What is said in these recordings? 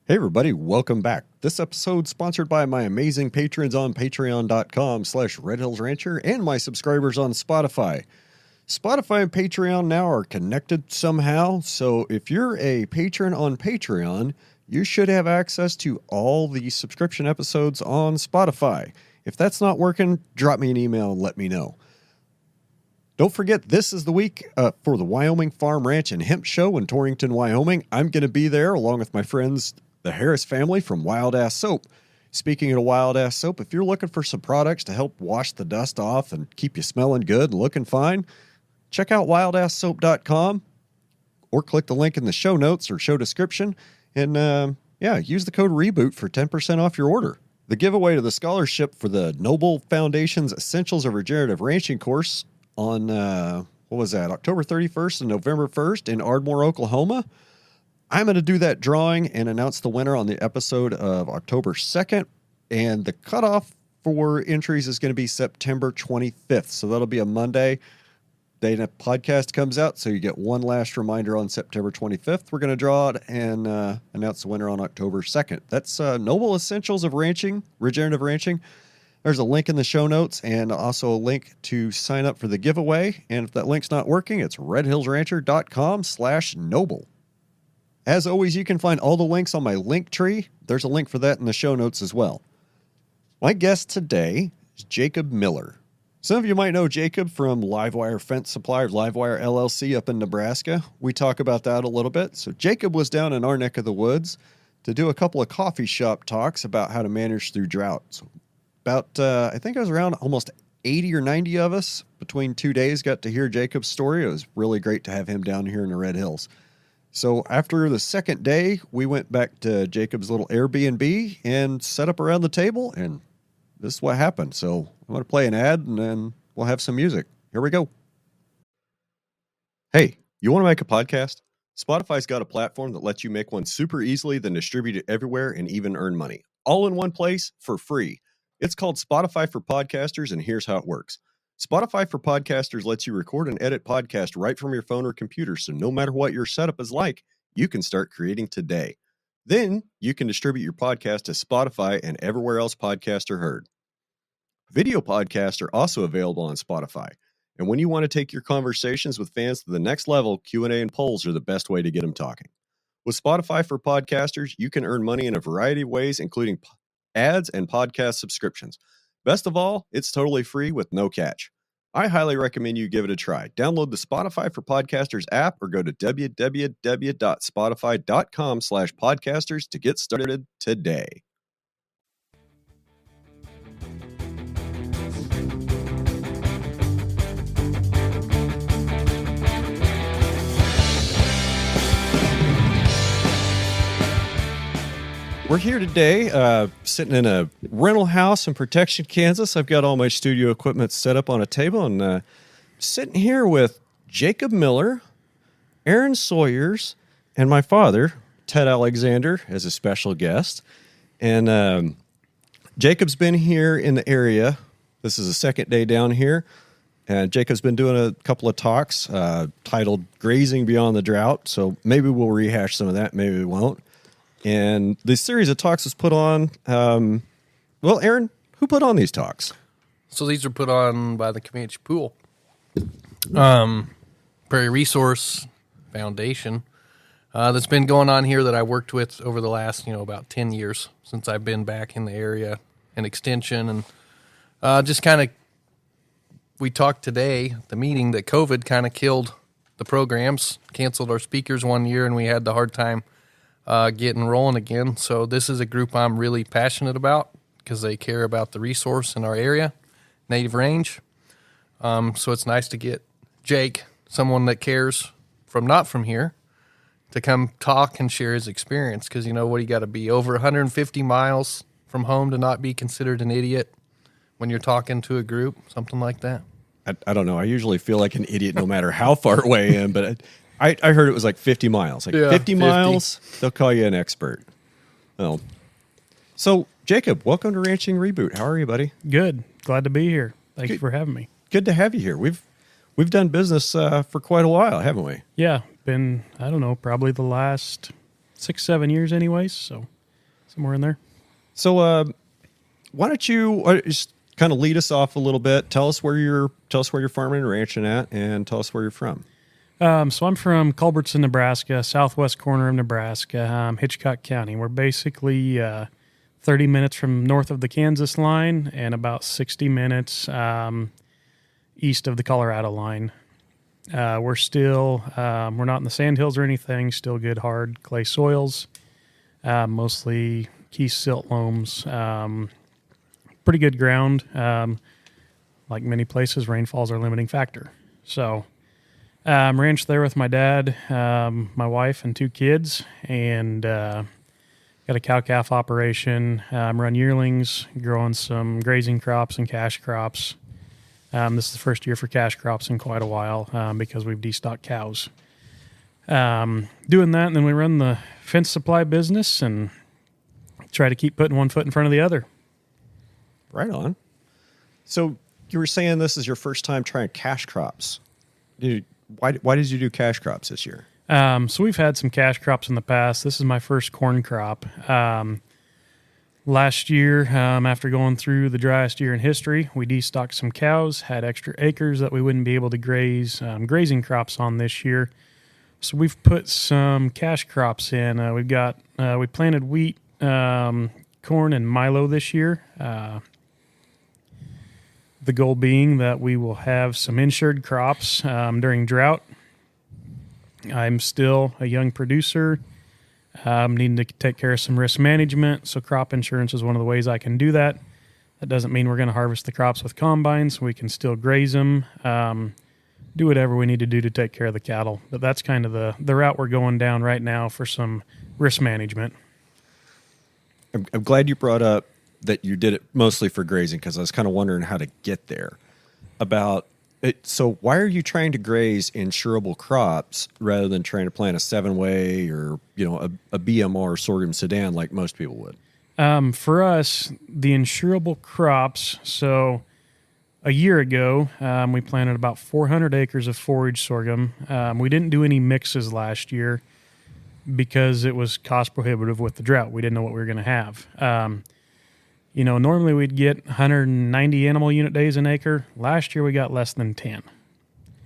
Hey everybody, welcome back. This episode sponsored by my amazing patrons on patreon.com/redhillsrancher and my subscribers on Spotify. Spotify and Patreon now are connected somehow, so if you're a patron on Patreon, you should have access to all the subscription episodes on Spotify. If that's not working, drop me an email and let me know. Don't forget, this is the week for the Wyoming Farm, Ranch, and Hemp Show in Torrington, Wyoming. I'm going to be there along with my friends, the Harris family from Wild Ass Soap. Speaking of Wild Ass Soap, if you're looking for some products to help wash the dust off and keep you smelling good and looking fine, check out wildasssoap.com or click the link in the show notes or show description and use the code REBOOT for 10% off your order. The giveaway to the scholarship for the Noble Foundation's Essentials of Regenerative Ranching course on, October 31st and November 1st in Ardmore, Oklahoma. I'm going to do that drawing and announce the winner on the episode of October 2nd. And the cutoff for entries is going to be September 25th. So that'll be a Monday. Day the podcast comes out. So you get one last reminder on September 25th. We're going to draw it and announce the winner on October 2nd. That's Noble Essentials of Ranching, Regenerative Ranching. There's a link in the show notes and also a link to sign up for the giveaway. And if that link's not working, it's redhillsrancher.com/noble. As always, you can find all the links on my link tree. There's a link for that in the show notes as well. My guest today is Jacob Miller. Some of you might know Jacob from Livewire Fence Supplier, Livewire LLC up in Nebraska. We talk about that a little bit. So Jacob was down in our neck of the woods to do a couple of coffee shop talks about how to manage through drought. So I think it was around almost 80 or 90 of us between 2 days got to hear Jacob's story. It was really great to have him down here in the Red Hills. So after the second day, we went back to Jacob's little Airbnb and set up around the table, and this is what happened. So I'm going to play an ad, and then we'll have some music. Here we go. Hey, you want to make a podcast? Spotify's got a platform that lets you make one super easily, then distribute it everywhere and even earn money. All in one place for free. It's called Spotify for Podcasters, and here's how it works. Spotify for Podcasters lets you record and edit podcasts right from your phone or computer, so no matter what your setup is like, you can start creating today. Then you can distribute your podcast to Spotify and everywhere else podcasts are heard. Video podcasts are also available on Spotify, and when you want to take your conversations with fans to the next level, Q&A and polls are the best way to get them talking. With Spotify for Podcasters, you can earn money in a variety of ways, including ads and podcast subscriptions. Best of all, it's totally free with no catch. I highly recommend you give it a try. Download the Spotify for Podcasters app or go to www.spotify.com/podcasters to get started today. We're here today, sitting in a rental house in Protection, Kansas. I've got all my studio equipment set up on a table, and sitting here with Jacob Miller, Aaron Sawyers, and my father, Ted Alexander, as a special guest. And Jacob's been here in the area. This is the second day down here. And Jacob's been doing a couple of talks titled Grazing Beyond the Drought. So maybe we'll rehash some of that, maybe we won't. And the series of talks was put on, Aaron, who put on these talks? So these are put on by the Comanche Pool, Prairie Resource Foundation, that's been going on here that I worked with over the last, about 10 years since I've been back in the area and extension. And just kind of, we talked today, the meeting, that COVID kind of killed the programs, canceled our speakers one year, and we had the hard time getting rolling again. So this is a group I'm really passionate about because they care about the resource in our area, native range. So it's nice to get Jake, someone that cares not from here, to come talk and share his experience. Because you know what, you got to be over 150 miles from home to not be considered an idiot when you're talking to a group, something like that. I don't know. I usually feel like an idiot no matter how far away I am, but I heard it was like 50 miles. 50 miles, they'll call you an expert. Well, so, Jacob, welcome to Ranching Reboot. How are you, buddy? Good. Glad to be here. Thank you for having me. Good to have you here. We've done business for quite a while, haven't we? Yeah. Been, I don't know, probably the last 6-7 years anyways. So somewhere in there. So, why don't you just kind of lead us off a little bit? Tell us where you're farming and ranching at, and tell us where you're from. So I'm from Culbertson, Nebraska, southwest corner of Nebraska, Hitchcock County. We're basically 30 minutes from north of the Kansas line and about 60 minutes east of the Colorado line. We're still, we're not in the sandhills or anything, still good hard clay soils, mostly Keith silt loams. Pretty good ground. Like many places, rainfall's our limiting factor. So ranched there with my dad, my wife, and 2 kids, and got a cow-calf operation, run yearlings, growing some grazing crops and cash crops. This is the first year for cash crops in quite a while because we've destocked cows. Doing that, and then we run the fence supply business and try to keep putting one foot in front of the other. Right on. So you were saying this is your first time trying cash crops. Why did you do cash crops this year? So we've had some cash crops in the past. This is my first corn crop. Last year, after going through the driest year in history, we destocked some cows, had extra acres that we wouldn't be able to graze grazing crops on this year. So we've put some cash crops in. We planted wheat, corn, and milo this year. The goal being that we will have some insured crops during drought. I'm still a young producer, needing to take care of some risk management, so crop insurance is one of the ways I can do that. That doesn't mean we're going to harvest the crops with combines. We can still graze them, do whatever we need to do to take care of the cattle. But that's kind of the route we're going down right now for some risk management. I'm glad you brought up that you did it mostly for grazing, because I was kind of wondering how to get there. About it. So why are you trying to graze insurable crops rather than trying to plant a 7-way or a BMR sorghum sedan like most people would? For us, the insurable crops. So a year ago, we planted about 400 acres of forage sorghum. We didn't do any mixes last year because it was cost prohibitive with the drought. We didn't know what we were going to have. Normally we'd get 190 animal unit days an acre. Last year we got less than 10.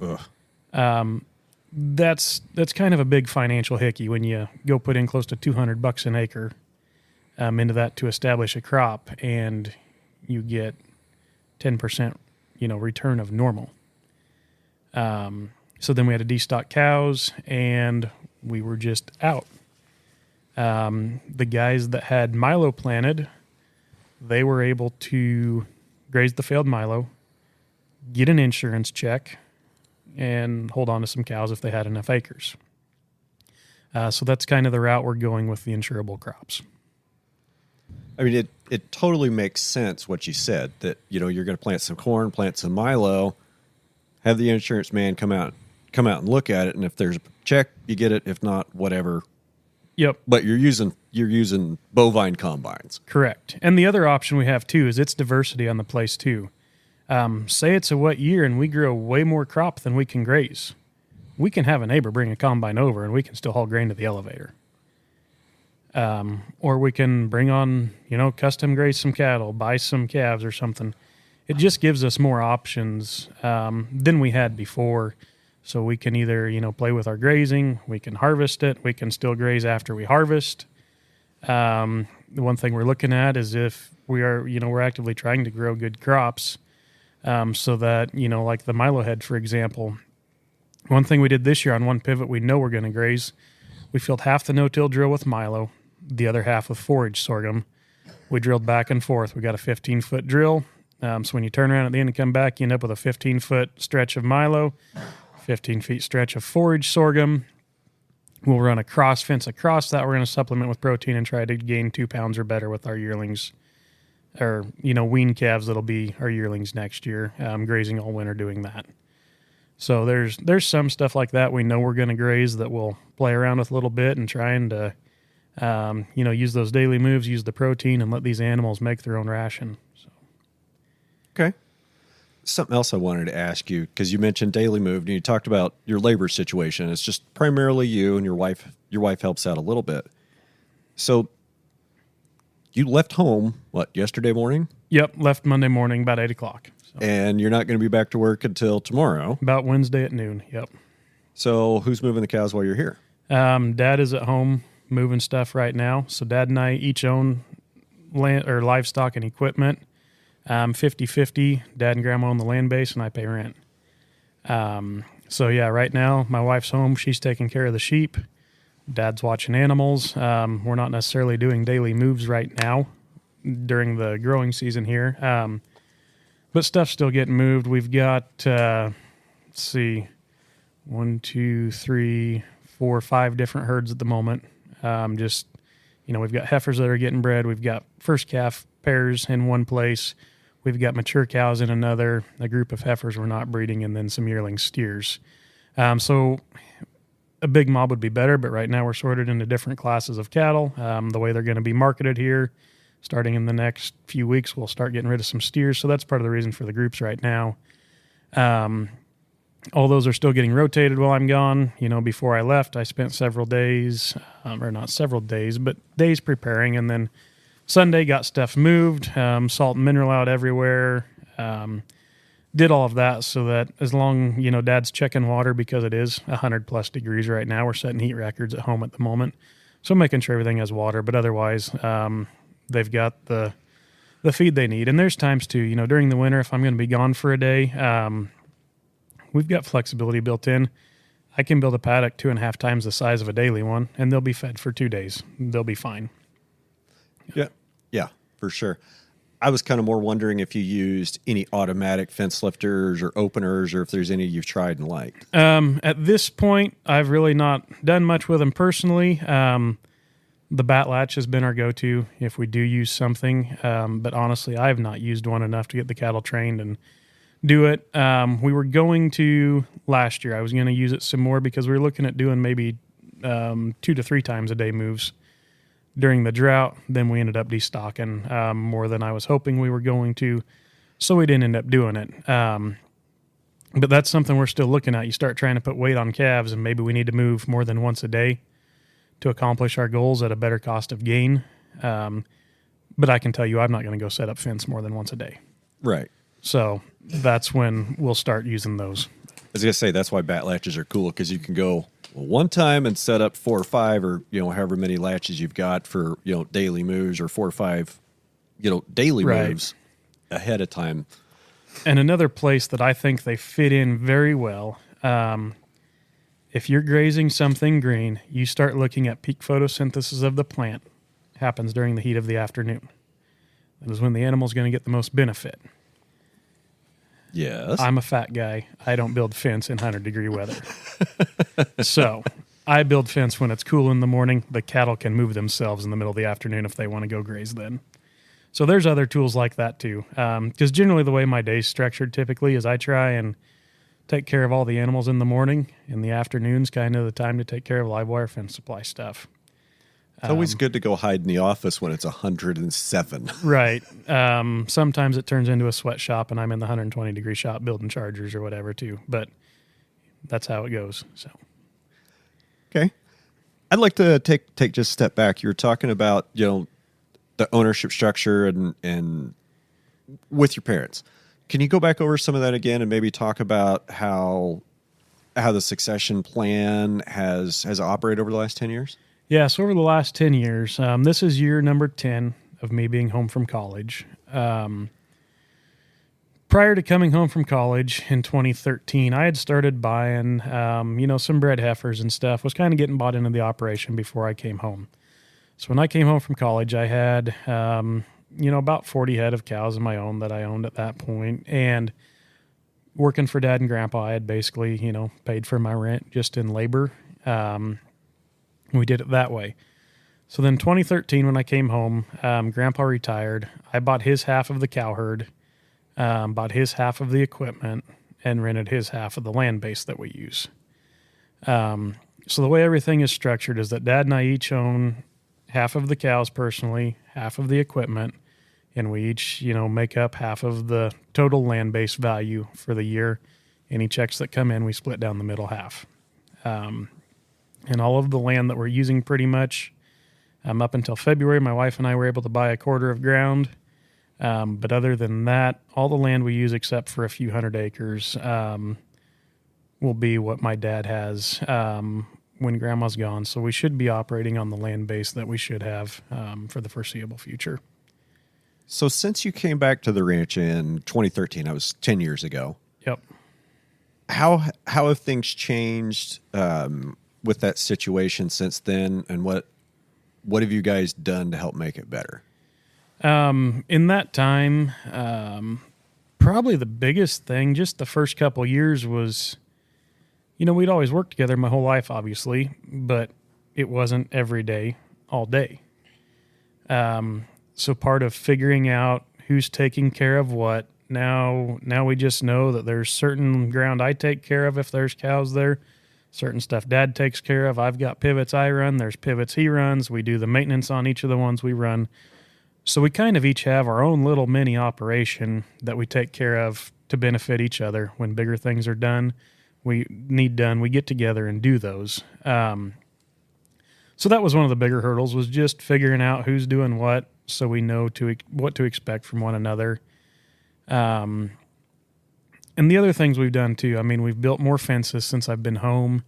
Ugh. That's kind of a big financial hickey when you go put in close to $200 an acre into that to establish a crop, and you get 10% return of normal. So then we had to destock cows, and we were just out. The guys that had milo planted, they were able to graze the failed milo, get an insurance check, and hold on to some cows if they had enough acres. So that's kind of the route we're going with the insurable crops. I mean, it totally makes sense what you said, that you're going to plant some corn, plant some milo, have the insurance man come out and look at it, and if there's a check, you get it. If not, whatever. Yep. But you're using bovine combines. Correct. And the other option we have too is it's diversity on the place too. Say it's a wet year and we grow way more crop than we can graze. We can have a neighbor bring a combine over and we can still haul grain to the elevator. Or we can bring on, custom graze some cattle, buy some calves or something. It just gives us more options than we had before. So we can either, play with our grazing, we can harvest it, we can still graze after we harvest. The one thing we're looking at is if we are, we're actively trying to grow good crops, so that, like the milo head, for example. One thing we did this year on one pivot we know we're going to graze, we filled half the no-till drill with milo, the other half with forage sorghum. We drilled back and forth. We got a 15-foot drill. So when you turn around at the end and come back, you end up with a 15-foot stretch of milo, 15 feet stretch of forage sorghum. We'll run a cross fence across that. We're going to supplement with protein and try to gain 2 pounds or better with our yearlings, or, wean calves that'll be our yearlings next year, grazing all winter doing that. So there's some stuff like that we know we're going to graze that we'll play around with a little bit and trying to, use those daily moves, use the protein, and let these animals make their own ration. So. Okay. Something else I wanted to ask you, because you mentioned daily move and you talked about your labor situation. It's just primarily you and your wife. Your wife helps out a little bit. So you left home, yesterday morning? Yep, left Monday morning about 8 o'clock. So And you're not going to be back to work until tomorrow. about Wednesday at noon, yep. So who's moving the cows while you're here? Dad is at home moving stuff right now. So Dad and I each own land or livestock and equipment. 50-50. Dad and Grandma own the land base, and I pay rent. So yeah, right now my wife's home. She's taking care of the sheep. Dad's watching animals. We're not necessarily doing daily moves right now during the growing season here. But stuff's still getting moved. We've got, let's see, 1, 2, 3, 4, 5 different herds at the moment. We've got heifers that are getting bred. We've got first calf pairs in one place. We've got mature cows in another, a group of heifers we're not breeding, and then some yearling steers. So a big mob would be better, but right now we're sorted into different classes of cattle. The way they're going to be marketed here, starting in the next few weeks, we'll start getting rid of some steers. So that's part of the reason for the groups right now. All those are still getting rotated while I'm gone. Before I left, I spent several days, or not several days, but days preparing. And then Sunday got stuff moved, salt and mineral out everywhere. Did all of that so that as long, Dad's checking water because it is 100+ degrees right now. We're setting heat records at home at the moment. So making sure everything has water, but otherwise, they've got the feed they need. And there's times too, during the winter, if I'm going to be gone for a day, we've got flexibility built in. I can build a paddock 2.5 times the size of a daily one, and they'll be fed for 2 days. They'll be fine. Yeah, for sure. I was kind of more wondering if you used any automatic fence lifters or openers, or if there's any you've tried and liked. At this point, I've really not done much with them personally. The bat latch has been our go-to if we do use something. But honestly, I have not used one enough to get the cattle trained and do it. We were going to last year. I was going to use it some more because we were looking at doing maybe 2 to 3 times a day moves during the drought. Then we ended up destocking more than I was hoping we were going to, so we didn't end up doing it. But that's something we're still looking at. You start trying to put weight on calves, and maybe we need to move more than once a day to accomplish our goals at a better cost of gain. But I can tell you I'm not going to go set up fence more than once a day. Right. So that's when we'll start using those. I was going to say, that's why bat latches are cool, because you can go one time and set up 4 or 5 or, however many latches you've got for, daily moves, or 4 or 5, daily moves ahead of time. And another place that I think they fit in very well, if you're grazing something green, you start looking at peak photosynthesis of the plant. It happens during the heat of the afternoon. That is when the animal's going to get the most benefit. Yes. I'm a fat guy. I don't build fence in 100-degree weather. So I build fence when it's cool in the morning. The cattle can move themselves in the middle of the afternoon if they want to go graze then. So there's other tools like that too. Because generally the way my day's structured typically is I try and take care of all the animals in the morning. In the afternoon's kind of the time to take care of live wire fence supply stuff. It's always good to go hide in the office when it's 107. Right. Sometimes it turns into a sweatshop, and I'm in the 120-degree shop building chargers or whatever too. But that's how it goes. So, okay. I'd like to take just a step back. You were talking about the ownership structure and with your parents. Can you go back over some of that again and maybe talk about how the succession plan has operated over the last 10 years? Yeah, so over the last 10 years, this is year number 10 of me being home from college. Prior to coming home from college in 2013, I had started buying, some bred heifers and stuff, was kind of getting bought into the operation before I came home. So when I came home from college, I had, about 40 head of cows of my own that I owned at that point. And working for Dad and Grandpa, I had basically, paid for my rent just in labor. We did it that way. So then 2013, when I came home, Grandpa retired. I bought his half of the cow herd, bought his half of the equipment, and rented his half of the land base that we use. So the way everything is structured is that Dad and I each own half of the cows personally, half of the equipment, and we each, make up half of the total land base value for the year. Any checks that come in, we split down the middle half. And all of the land that we're using pretty much, Up until February, my wife and I were able to buy a quarter of ground. But other than that, all the land we use except for a few hundred acres will be what my dad has when Grandma's gone. So we should be operating on the land base that we should have for the foreseeable future. So since you came back to the ranch in 2013, that was 10 years ago. Yep. How have things changed with that situation since then, and what have you guys done to help make it better? In that time, probably the biggest thing, just the first couple years was, we'd always worked together my whole life, obviously, but it wasn't every day, all day. So part of figuring out who's taking care of what, now we just know that there's certain ground I take care of if there's cows there, certain stuff Dad takes care of. I've got pivots I run, there's pivots he runs. We do the maintenance on each of the ones we run. So we kind of each have our own little mini operation that we take care of to benefit each other. When bigger things are done, we get together and do those. So that was one of the bigger hurdles, was just figuring out who's doing what so we know what to expect from one another. And the other things we've done too, we've built more fences since I've been home.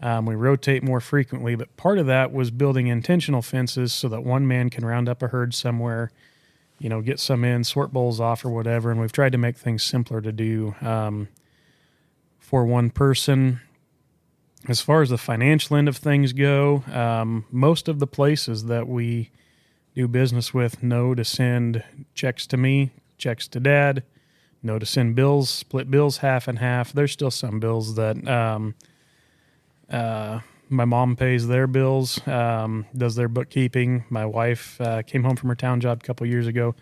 We rotate more frequently, but part of that was building intentional fences so that one man can round up a herd somewhere, get some in, sort bulls off or whatever. And we've tried to make things simpler to do for one person. As far as the financial end of things go, most of the places that we do business with know to send checks to me, checks to Dad, know to send bills, split bills half and half. There's still some bills that my mom pays their bills, does their bookkeeping. My wife came home from her town job a couple years ago,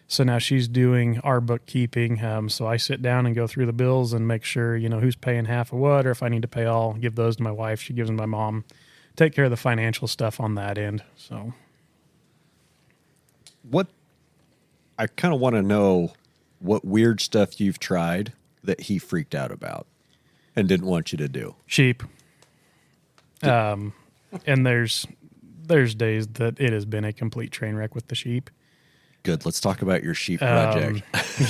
so now she's doing our bookkeeping. So I sit down and go through the bills and make sure, who's paying half of what, or if I need to pay all, give those to my wife. She gives them to my mom. Take care of the financial stuff on that end. So, I kind of want to know what weird stuff you've tried that he freaked out about and didn't want you to do. Sheep. And there's days that it has been a complete train wreck with the sheep. Good. Let's talk about your sheep project.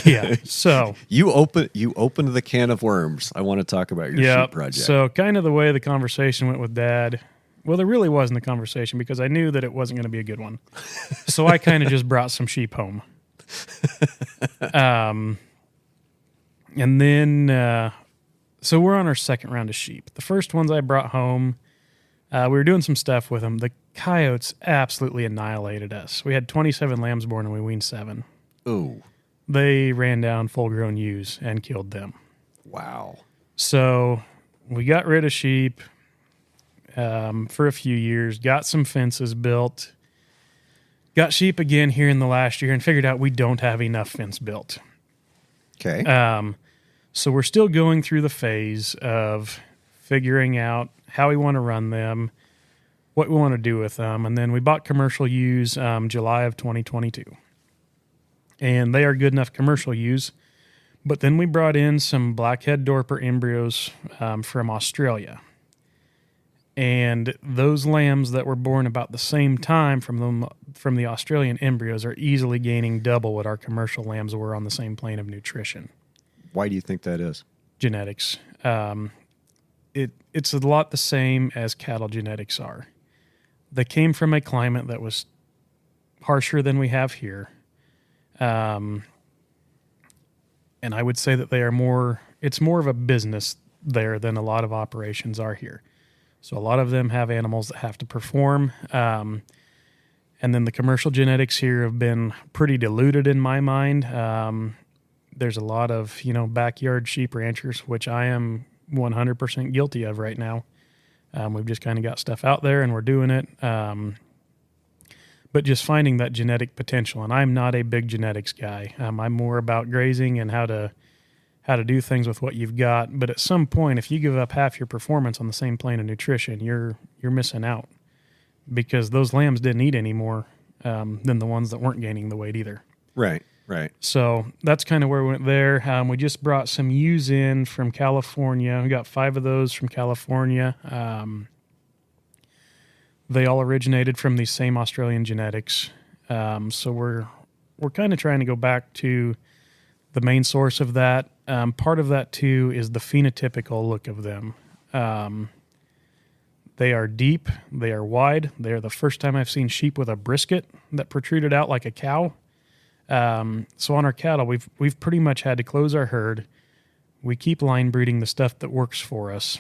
Yeah. So you opened the can of worms. I want to talk about your sheep project. So kind of the way the conversation went with Dad. Well, there really wasn't a conversation because I knew that it wasn't going to be a good one. So I kind of just brought some sheep home. And then, so we're on our second round of sheep. The first ones I brought home, we were doing some stuff with them. The coyotes absolutely annihilated us. We had 27 lambs born and we weaned 7. Ooh. They ran down full-grown ewes and killed them. Wow. So we got rid of sheep for a few years, got some fences built, got sheep again here in the last year, and figured out we don't have enough fence built. Okay. So we're still going through the phase of figuring out how we want to run them, what we want to do with them, and then we bought commercial ewes July of 2022. And they are good enough commercial ewes, but then we brought in some blackhead Dorper embryos from Australia. And those lambs that were born about the same time from the Australian embryos are easily gaining double what our commercial lambs were on the same plane of nutrition. Why do you think that is? Genetics. It's a lot the same as cattle genetics are. They came from a climate that was harsher than we have here. And I would say that it's more of a business there than a lot of operations are here. So a lot of them have animals that have to perform. And then the commercial genetics here have been pretty diluted in my mind. There's a lot of, backyard sheep ranchers, which I am 100% guilty of right now. We've just kind of got stuff out there and we're doing it. But just finding that genetic potential. And I'm not a big genetics guy. I'm more about grazing and how to do things with what you've got. But at some point, if you give up half your performance on the same plane of nutrition, you're missing out, because those lambs didn't eat any more than the ones that weren't gaining the weight either. Right. So that's kind of where we went there. We just brought some ewes in from California. We got 5 of those from California. They all originated from these same Australian genetics. So we're kind of trying to go back to the main source of that. Part of that too is the phenotypical look of them. They are deep, they are wide. They are the first time I've seen sheep with a brisket that protruded out like a cow. So on our cattle, we've pretty much had to close our herd. We keep line breeding the stuff that works for us,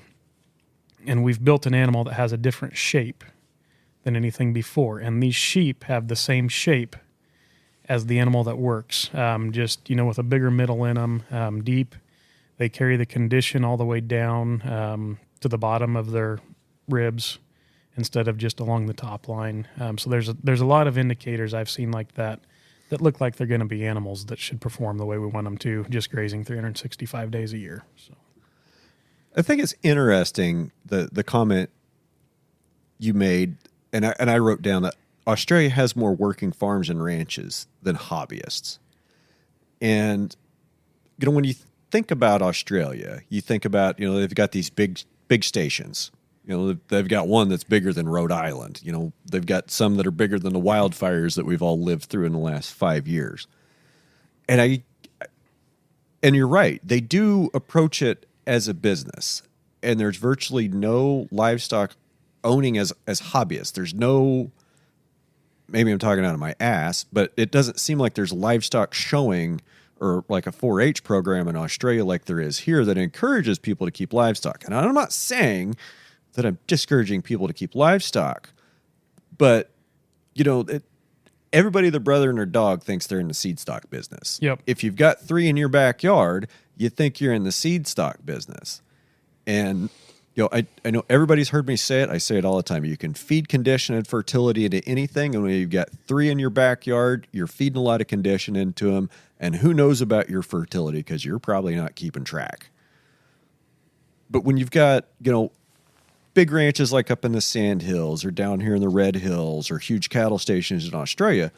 and we've built an animal that has a different shape than anything before. And these sheep have the same shape as the animal that works, just, with a bigger middle in them, deep. They carry the condition all the way down to the bottom of their ribs instead of just along the top line. So there's a lot of indicators I've seen like that look like they're going to be animals that should perform the way we want them to, just grazing 365 days a year. So I think it's interesting the comment you made, and I wrote down that Australia has more working farms and ranches than hobbyists. And when you think about Australia, you think about they've got these big stations. They've got one that's bigger than Rhode Island. They've got some that are bigger than the wildfires that we've all lived through in the last 5 years. And you're right. They do approach it as a business, and there's virtually no livestock owning as hobbyists. There's no, maybe I'm talking out of my ass, but it doesn't seem like there's livestock showing or like a 4-H program in Australia like there is here that encourages people to keep livestock. And I'm not saying that I'm discouraging people to keep livestock, but everybody, their brother and their dog thinks they're in the seed stock business. Yep. If you've got 3 in your backyard, you think you're in the seed stock business. And I know everybody's heard me say it. I say it all the time. You can feed condition and fertility into anything, and when you've got 3 in your backyard, you're feeding a lot of condition into them. And who knows about your fertility, because you're probably not keeping track. But when you've got big ranches like up in the Sand Hills or down here in the Red Hills or huge cattle stations in Australia,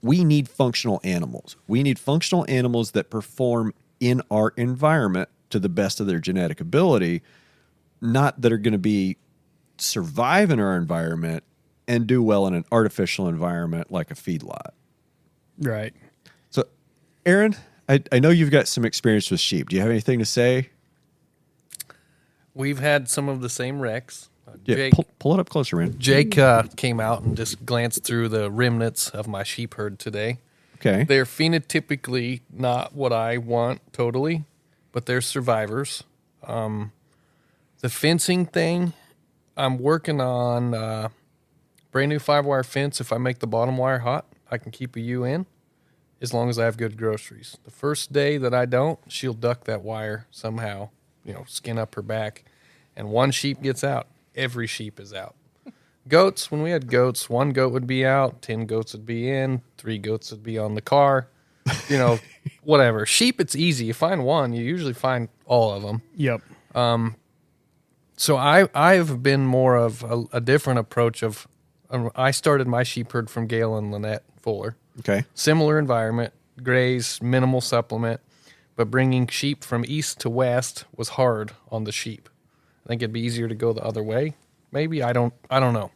we need functional animals. We need functional animals that perform in our environment to the best of their genetic ability, not that are going to survive in our environment and do well in an artificial environment like a feedlot. right. So, Aaron, I know you've got some experience with sheep. Do you have anything to say? We've had some of the same wrecks. Yeah, Jake, pull it up closer, man. Jake came out and just glanced through the remnants of my sheep herd today. Okay. They're phenotypically not what I want totally, but they're survivors. The fencing thing, I'm working on brand new 5-wire fence. If I make the bottom wire hot, I can keep a ewe in as long as I have good groceries. The first day that I don't, she'll duck that wire somehow, skin up her back. And one sheep gets out. Every sheep is out. Goats, when we had goats, 1 goat would be out, 10 goats would be in, 3 goats would be on the car, whatever. Sheep, it's easy. You find one, you usually find all of them. Yep. So I've been more of a different approach of, I started my sheep herd from Gail and Lynette Fuller. Okay. Similar environment, graze, minimal supplement, but bringing sheep from east to west was hard on the sheep. I think it'd be easier to go the other way. Maybe, I don't know.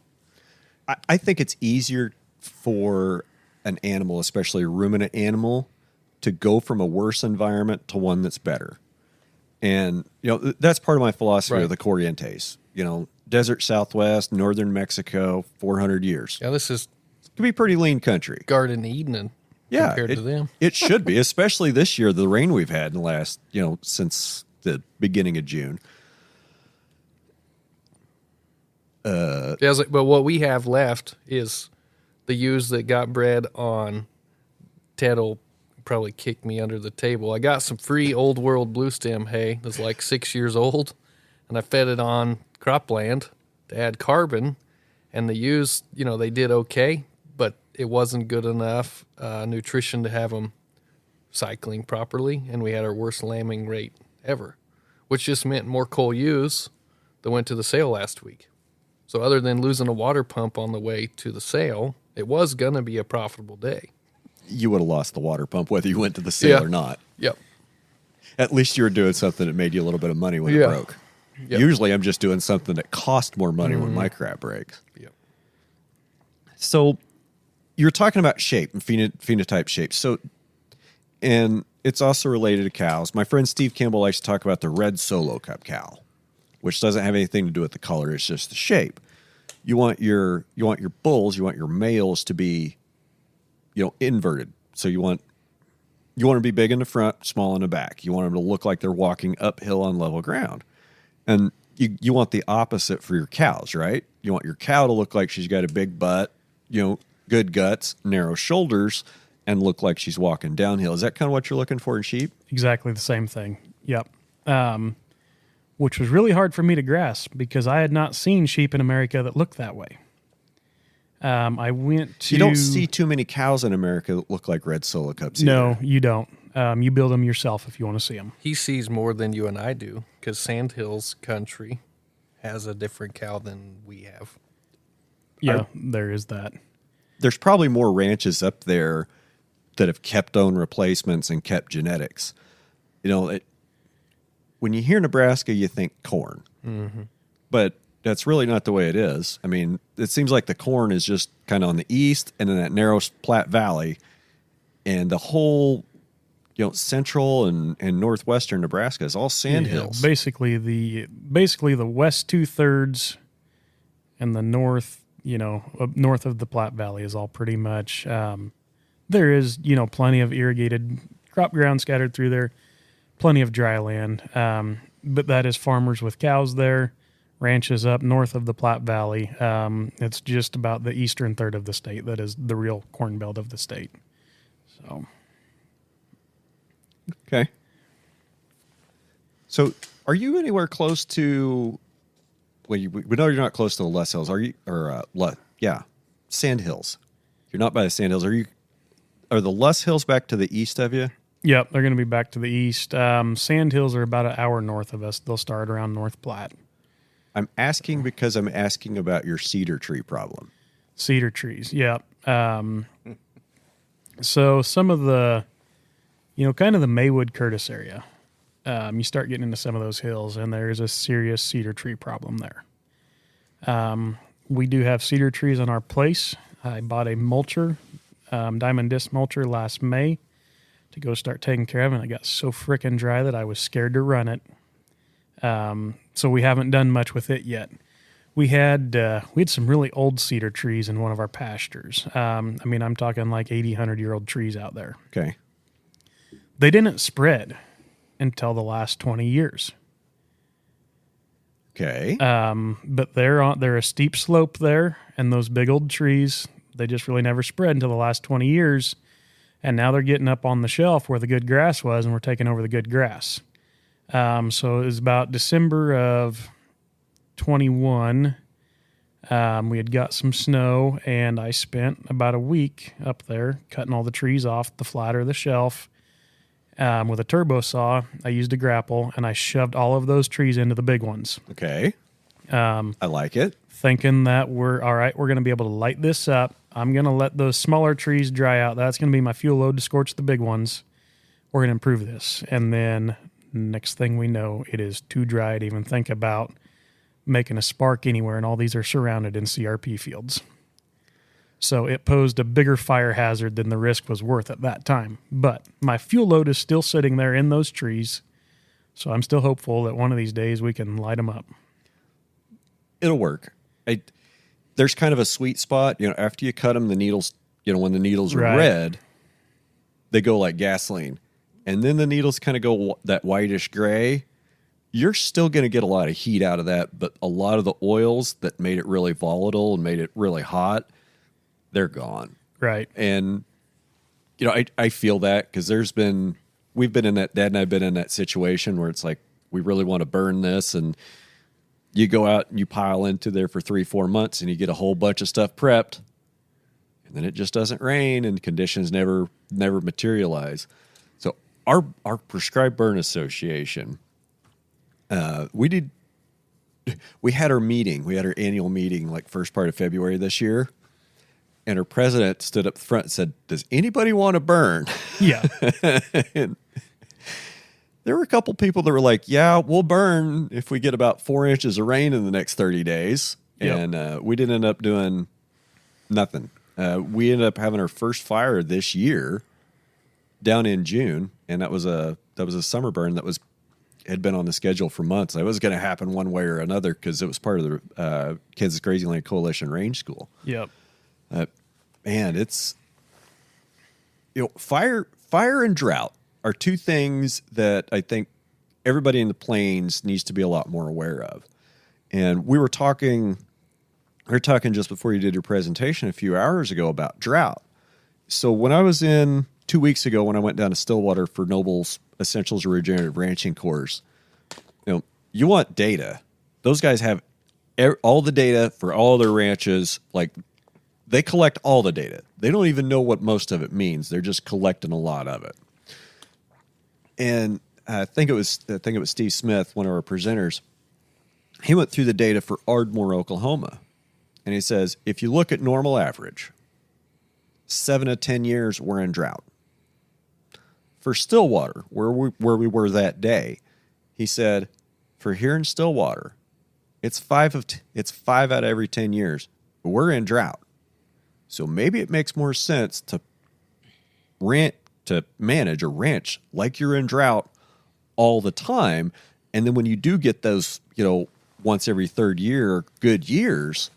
I think it's easier for an animal, especially a ruminant animal, to go from a worse environment to one that's better. And, that's part of my philosophy of the Corrientes. Desert Southwest, northern Mexico, 400 years. Yeah, this is It could be pretty lean country. Garden Eden compared to them. It should be, especially this year, the rain we've had in the last, since the beginning of June. But what we have left is the ewes that got bred on. Ted'll probably kick me under the table. I got some free old world blue stem hay that's like 6 years old, and I fed it on cropland to add carbon. And the ewes, they did okay, but it wasn't good enough nutrition to have them cycling properly, and we had our worst lambing rate ever, which just meant more coal ewes that went to the sale last week. So other than losing a water pump on the way to the sale, it was going to be a profitable day. You would have lost the water pump whether you went to the sale or not. Yep. At least you were doing something that made you a little bit of money when it broke. Yep. Usually I'm just doing something that costs more money when my crap breaks. Yep. So you're talking about shape and phenotype shape. So, and it's also related to cows. My friend Steve Campbell likes to talk about the red Solo Cup cow, which doesn't have anything to do with the color. It's just the shape. You want your bulls, you want your males to be, inverted. So you want them to be big in the front, small in the back. You want them to look like they're walking uphill on level ground. And you want the opposite for your cows, right? You want your cow to look like she's got a big butt, good guts, narrow shoulders, and look like she's walking downhill. Is that kind of what you're looking for in sheep? Exactly the same thing. Yep. Which was really hard for me to grasp because I had not seen sheep in America that looked that way. I went to... You don't see too many cows in America that look like red Solo Cups either. No, you don't. You build them yourself if you want to see them. He sees more than you and I do because Sandhills country has a different cow than we have. Yeah, there is that. There's probably more ranches up there that have kept own replacements and kept genetics. When you hear Nebraska, you think corn. Mm-hmm. But that's really not the way it is. I mean, it seems like the corn is just kind of on the east and in that narrow Platte Valley. And the whole, central and northwestern Nebraska is all sandhills. Yeah, basically the west 2/3 and the north, north of the Platte Valley is all pretty much. There is, plenty of irrigated crop ground scattered through there, plenty of dry land. But that is farmers with cows there, ranches up north of the Platte Valley. It's just about the eastern third of the state that is the real corn belt of the state. So. Okay. So are you anywhere close to, we know you're not close to the Les Hills, are you? Or, Sand Hills. You're not by the Sand Hills. Are the Les Hills back to the east of you? Yep, they're going to be back to the east. Sand Hills are about an hour north of us. They'll start around North Platte. I'm asking because I'm asking about your cedar tree problem. Cedar trees, yep. So some of the, kind of the Maywood Curtis area, you start getting into some of those hills, and there is a serious cedar tree problem there. We do have cedar trees on our place. I bought a mulcher, diamond disc mulcher last May to go start taking care of it. And it got so frickin' dry that I was scared to run it. So we haven't done much with it yet. We had some really old cedar trees in one of our pastures. I'm talking like 80, 100-year-old trees out there. Okay. They didn't spread until the last 20 years. Okay. But they're a steep slope there, and those big old trees, they just really never spread until the last 20 years. And now they're getting up on the shelf where the good grass was, and we're taking over the good grass. So it was about December of 21. We had got some snow, and I spent about a week up there cutting all the trees off the flatter of the shelf. With a turbo saw, I used a grapple, and I shoved all of those trees into the big ones. Okay. I like it. Thinking that we're going to be able to light this up. I'm going to let those smaller trees dry out. That's going to be my fuel load to scorch the big ones. We're going to improve this. And then next thing we know, it is too dry to even think about making a spark anywhere, and all these are surrounded in CRP fields. So it posed a bigger fire hazard than the risk was worth at that time. But my fuel load is still sitting there in those trees, so I'm still hopeful that one of these days we can light them up. It'll work. There's kind of a sweet spot. After you cut them, the needles, when the needles are red, they go like gasoline. And then the needles kind of go that whitish gray. You're still going to get a lot of heat out of that, but a lot of the oils that made it really volatile and made it really hot, they're gone. Right. And, I feel that because we've been in that, Dad and I have been in that situation where it's like, we really want to burn this. And you go out and you pile into there for 3-4 months and you get a whole bunch of stuff prepped. And then it just doesn't rain and conditions never materialize. So our Prescribed Burn Association, we had our meeting. We had our annual meeting like first part of February this year. And our president stood up front and said, "Does anybody want to burn?" Yeah. There were a couple people that were like, yeah, we'll burn if we get about 4 inches of rain in the next 30 days. Yep. And we didn't end up doing nothing. We ended up having our first fire this year down in June, and that was a summer burn that had been on the schedule for months. It was going to happen one way or another because it was part of the Kansas Grazing Coalition Range School. Yep. Man, it's fire and drought are two things that I think everybody in the plains needs to be a lot more aware of. And we were talking just before you did your presentation a few hours ago about drought. So when I was 2 weeks ago, when I went down to Stillwater for Noble's Essentials of Regenerative Ranching course, you want data. Those guys have all the data for all their ranches. Like, they collect all the data. They don't even know what most of it means. They're just collecting a lot of it. And I think it was Steve Smith, one of our presenters. He went through the data for Ardmore, Oklahoma. And he says, if you look at normal average, 7 to 10 years, we're in drought. For Stillwater, where we were that day, he said, for here in Stillwater, it's 5 out of every 10 years. We're in drought. So maybe it makes more sense to manage a ranch like you're in drought all the time. And then when you do get those, once every third year, good years,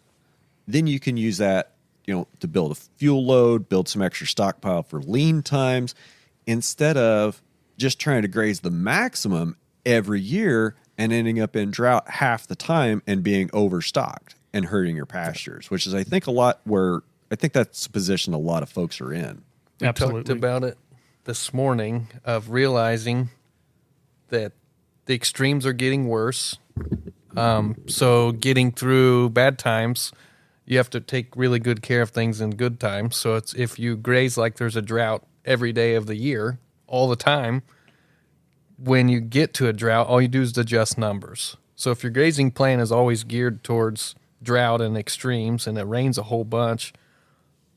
then you can use that, to build a fuel load, build some extra stockpile for lean times, instead of just trying to graze the maximum every year and ending up in drought half the time and being overstocked and hurting your pastures, which is, I think that's the position a lot of folks are in. We Absolutely. talked about it this morning of realizing that the extremes are getting worse. So getting through bad times, you have to take really good care of things in good times. So it's if you graze like there's a drought every day of the year, all the time, when you get to a drought, all you do is adjust numbers. So if your grazing plan is always geared towards drought and extremes and it rains a whole bunch,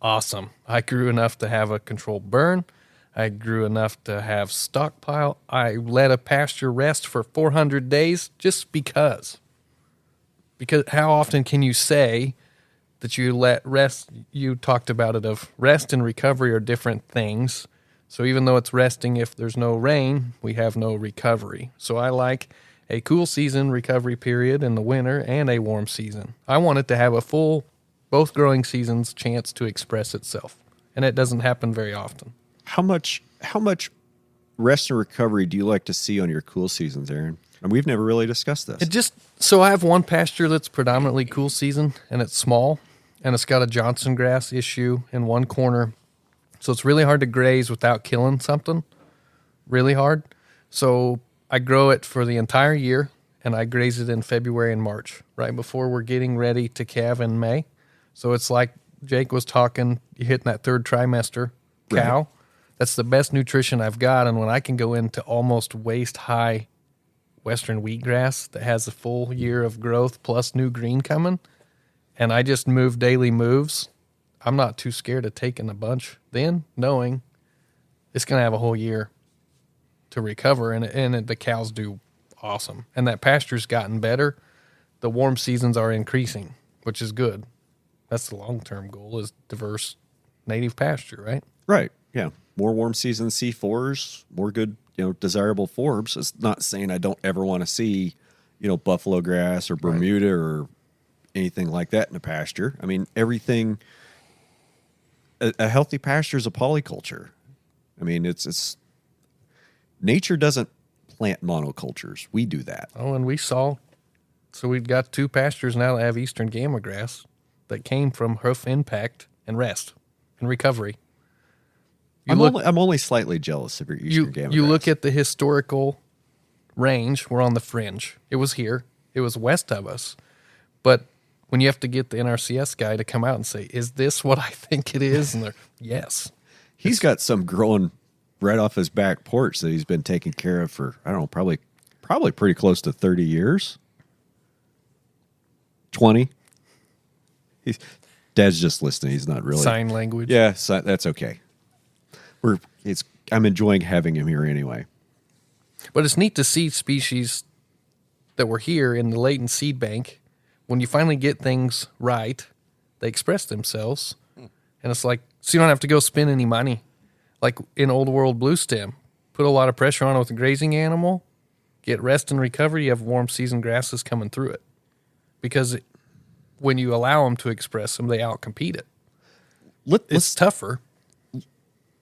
awesome. I grew enough to have a controlled burn. I grew enough to have stockpile. I let a pasture rest for 400 days just because. Because how often can you say that you let rest? You talked about it of rest and recovery are different things. So even though it's resting, if there's no rain, we have no recovery. So I like a cool season recovery period in the winter and a warm season. I want it to have a full, both growing seasons chance to express itself. And it doesn't happen very often. How much rest and recovery do you like to see on your cool seasons, Aaron? And we've never really discussed this. So I have one pasture that's predominantly cool season, and it's small, and it's got a Johnson grass issue in one corner. So it's really hard to graze without killing something. Really hard. So I grow it for the entire year, and I graze it in February and March, right before we're getting ready to calve in May. So it's like Jake was talking, you're hitting that third trimester cow. Right. That's the best nutrition I've got. And when I can go into almost waist-high western wheatgrass that has a full year of growth plus new green coming, and I just move daily moves, I'm not too scared of taking a bunch then, knowing it's going to have a whole year to recover, and the cows do awesome. And that pasture's gotten better. The warm seasons are increasing, which is good. That's the long-term goal, is diverse native pasture, right? Right, yeah. More warm season C4s, more good, desirable forbs. It's not saying I don't ever want to see, buffalo grass or Bermuda or anything like that in a pasture. I mean, everything, a healthy pasture is a polyculture. I mean, it's nature doesn't plant monocultures. We do that. Oh, and so we've got 2 pastures now that have eastern gamma grass that came from hoof impact and rest and recovery. I'm only slightly jealous of your eastern gamma grass. You look at the historical range, we're on the fringe. It was here. It was west of us. But when you have to get the NRCS guy to come out and say, is this what I think it is? And they're, yes. He's got some growing right off his back porch that he's been taking care of for, I don't know, probably pretty close to 30 years. 20. Dad's just listening. He's not really. Sign language. Yeah, that's okay. I'm enjoying having him here anyway. But it's neat to see species that were here in the latent seed bank. When you finally get things right, they express themselves. And it's like, so you don't have to go spend any money. Like in Old World Blue Stem, put a lot of pressure on it with a grazing animal, get rest and recovery, you have warm season grasses coming through it. Because when you allow them to express them, they outcompete it. It's tougher.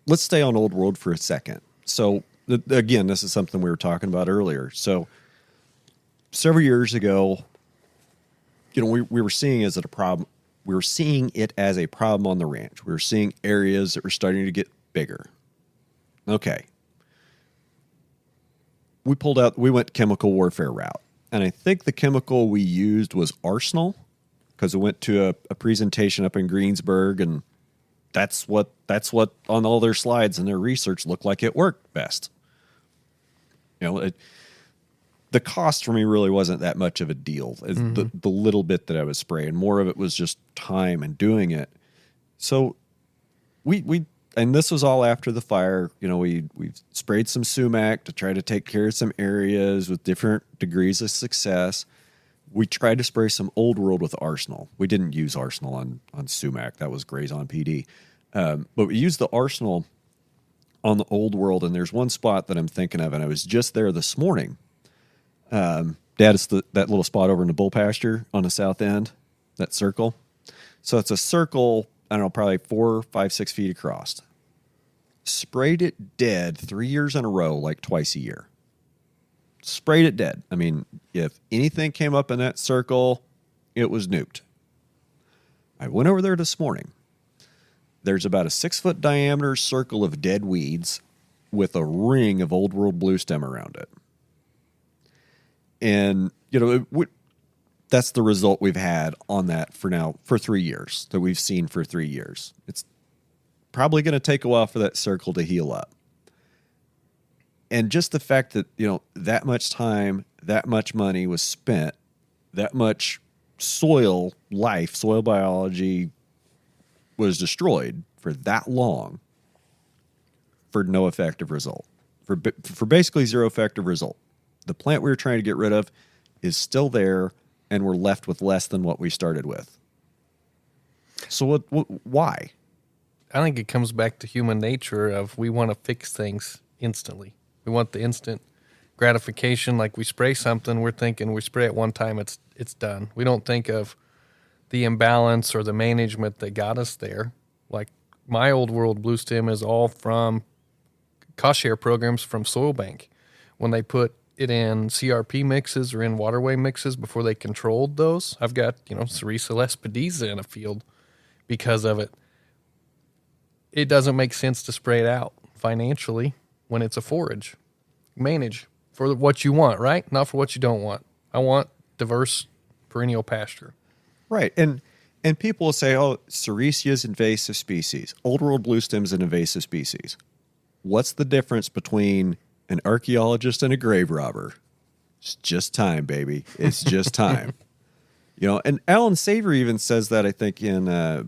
Let's stay on Old World for a second. So, again, this is something we were talking about earlier. So, several years ago, we were seeing it as a problem. We were seeing it as a problem on the ranch. We were seeing areas that were starting to get bigger. Okay. We went chemical warfare route. And I think the chemical we used was Arsenal, because we went to a presentation up in Greensburg, and that's what on all their slides and their research looked like it worked best. The cost for me really wasn't that much of a deal. The little bit that I was spraying, more of it was just time and doing it. So we and this was all after the fire. We sprayed some sumac to try to take care of some areas with different degrees of success. We tried to spray some Old World with Arsenal. We didn't use Arsenal on sumac. That was Graze on PD. But we used the Arsenal on the Old World, and there's one spot that I'm thinking of, and I was just there this morning. Dad, is that little spot over in the bull pasture on the south end, that circle. So it's a circle, I don't know, probably 4, 5, 6 feet across. Sprayed it dead 3 years in a row, like twice a year. Sprayed it dead. I mean, if anything came up in that circle, it was nuked. I went over there this morning. There's about a 6-foot diameter circle of dead weeds with a ring of Old World Blue Stem around it. And, that's the result we've had on that for 3 years, that we've seen for 3 years. It's probably going to take a while for that circle to heal up. And just the fact that, that much time, that much money was spent, that much soil biology was destroyed for that long for no effective result, for basically zero effective result. The plant we were trying to get rid of is still there, and we're left with less than what we started with. So why? I think it comes back to human nature of we want to fix things instantly. We want the instant gratification. Like we spray something, we're thinking we spray it one time, it's done. We don't think of the imbalance or the management that got us there. Like my Old World Blue Stem is all from cost share programs from Soil Bank. When they put it in CRP mixes or in waterway mixes before they controlled those, I've got, Cerisa lespedeza in a field because of it. It doesn't make sense to spray it out financially when it's a forage. Manage for what you want, right? Not for what you don't want. I want diverse perennial pasture. Right. And people will say, oh, Cerisa is invasive species. Old World Blue Stem is an invasive species. What's the difference between an archaeologist and a grave robber? It's just time, baby. It's just time. And Alan Savory even says that, I think, in, I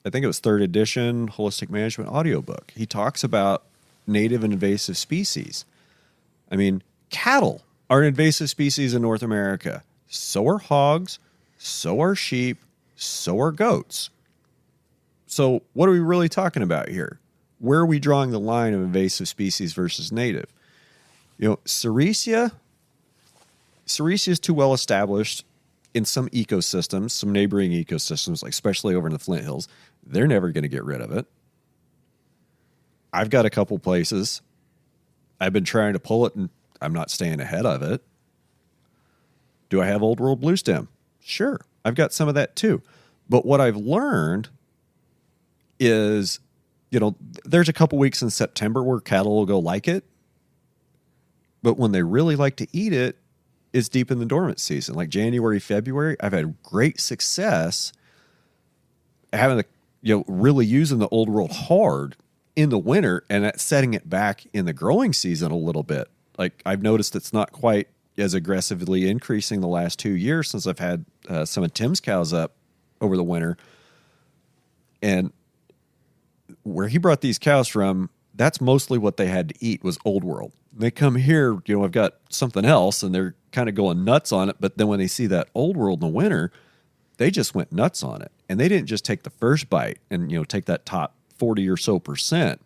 think it was 3rd edition Holistic Management audiobook. He talks about native and invasive species. I mean, cattle are an invasive species in North America. So are hogs, so are sheep, so are goats. So what are we really talking about here? Where are we drawing the line of invasive species versus native? Cerisa is too well established in some ecosystems, some neighboring ecosystems, like especially over in the Flint Hills. They're never going to get rid of it. I've got a couple places. I've been trying to pull it, and I'm not staying ahead of it. Do I have Old World Blue Stem? Sure. I've got some of that too. But what I've learned is, there's a couple weeks in September where cattle will go like it. But when they really like to eat it is deep in the dormant season, like January, February. I've had great success having really using the Old World hard in the winter, and that's setting it back in the growing season a little bit. Like I've noticed it's not quite as aggressively increasing the last 2 years since I've had some of Tim's cows up over the winter. And where he brought these cows from, that's mostly what they had to eat was Old World. They come here, I've got something else, and they're kind of going nuts on it. But then when they see that Old World in the winter, they just went nuts on it. And they didn't just take the first bite and, take that top 40 or so percent.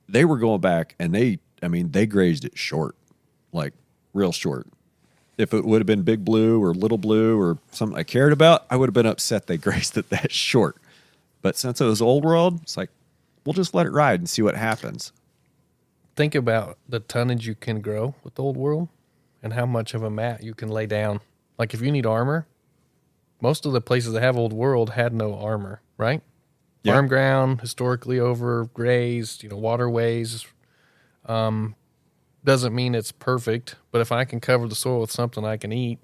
They were going back and they grazed it short, like real short. If it would have been Big Blue or Little Blue or something I cared about, I would have been upset they grazed it that short. But since it was Old World, it's like, we'll just let it ride and see what happens. Think about the tonnage you can grow with Old World and how much of a mat you can lay down. Like if you need armor, most of the places that have Old World had no armor, right? Yeah. Farm ground, historically overgrazed, waterways. Doesn't mean it's perfect, but if I can cover the soil with something I can eat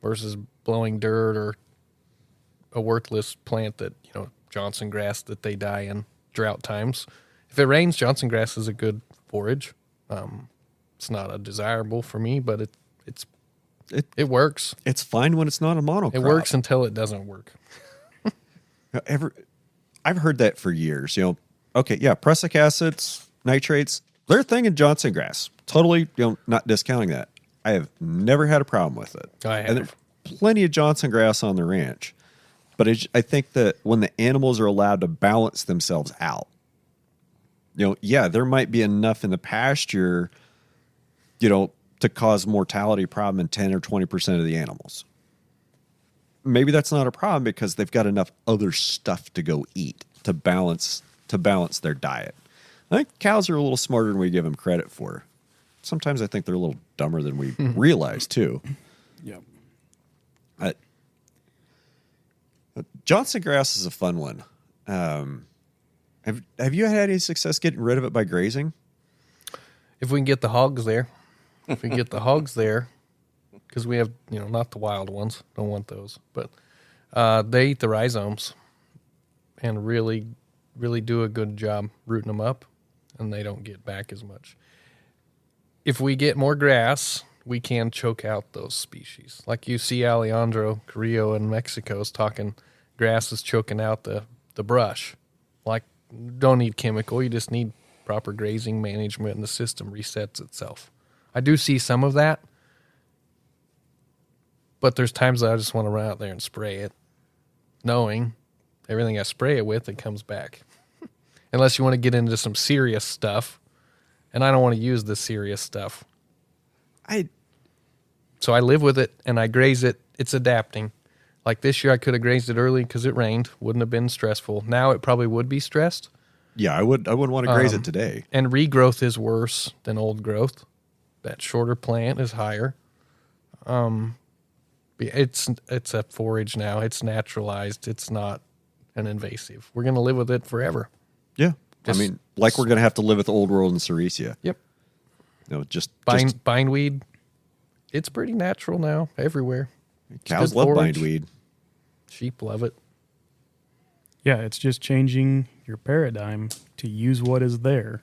versus blowing dirt or a worthless plant that, Johnson grass that they die in drought times. If it rains, Johnson grass is a good forage. It's not a desirable for me, but it works. It's fine when it's not a monocrop. It works until it doesn't work. I've heard that for years. Okay, yeah, prussic acids, nitrates, they're a thing in Johnson grass. Totally, not discounting that. I have never had a problem with it. I have. And there's plenty of Johnson grass on the ranch. But I think that when the animals are allowed to balance themselves out, there might be enough in the pasture, to cause mortality problem in 10 or 20% of the animals. Maybe that's not a problem because they've got enough other stuff to go eat to balance their diet. I think cows are a little smarter than we give them credit for. Sometimes I think they're a little dumber than we realize too. Yep. Johnson grass is a fun one. Have you had any success getting rid of it by grazing? If we can get the hogs there. If we can get the hogs there, because we have, not the wild ones. Don't want those. But they eat the rhizomes and really, really do a good job rooting them up, and they don't get back as much. If we get more grass, we can choke out those species. Like you see Alejandro Carrillo in Mexico is talking grass is choking out the brush. Like, don't need chemical. You just need proper grazing management, and the system resets itself. I do see some of that, but there's times that I just want to run out there and spray it, knowing everything I spray it with, it comes back. Unless you want to get into some serious stuff, and I don't want to use the serious stuff. So I live with it, and I graze it. It's adapting. Like this year, I could have grazed it early because it rained. Wouldn't have been stressful. Now it probably would be stressed. Yeah, I wouldn't want to graze it today. And regrowth is worse than old growth. That shorter plant is higher. It's a forage now. It's naturalized. It's not an invasive. We're going to live with it forever. Yeah. We're going to have to live with Old World and Ceresia. Yep. Just bindweed. It's pretty natural now everywhere. Cows love bindweed. Sheep love it. Yeah, it's just changing your paradigm to use what is there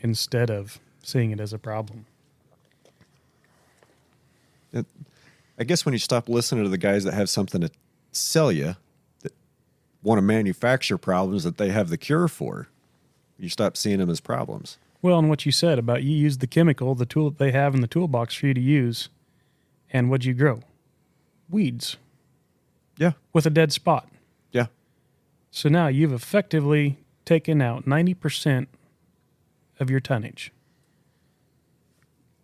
instead of seeing it as a problem. I guess when you stop listening to the guys that have something to sell you, that want to manufacture problems that they have the cure for, you stop seeing them as problems. Well, and what you said about you use the chemical, the tool that they have in the toolbox for you to use, and what'd you grow? Weeds. Yeah. With a dead spot. Yeah. So now you've effectively taken out 90% of your tonnage.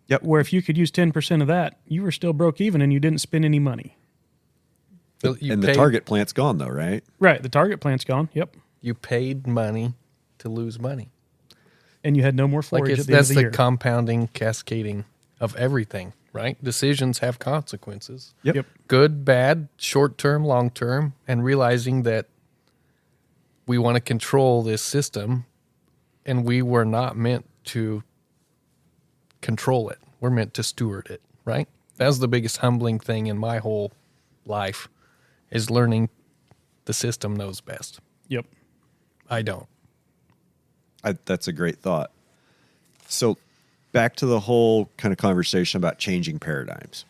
Yep. Where if you could use 10% of that, you were still broke even and you didn't spend any money. The target plant's gone, though, right? Right. The target plant's gone. Yep. You paid money to lose money. And you had no more forage at the end of the year. That's the compounding, cascading of everything, right? Decisions have consequences. Yep. Good, bad, short-term, long-term, and realizing that we want to control this system, and we were not meant to control it. We're meant to steward it, right? That's the biggest humbling thing in my whole life, is learning the system knows best. Yep. I don't. That's a great thought. So back to the whole kind of conversation about changing paradigms.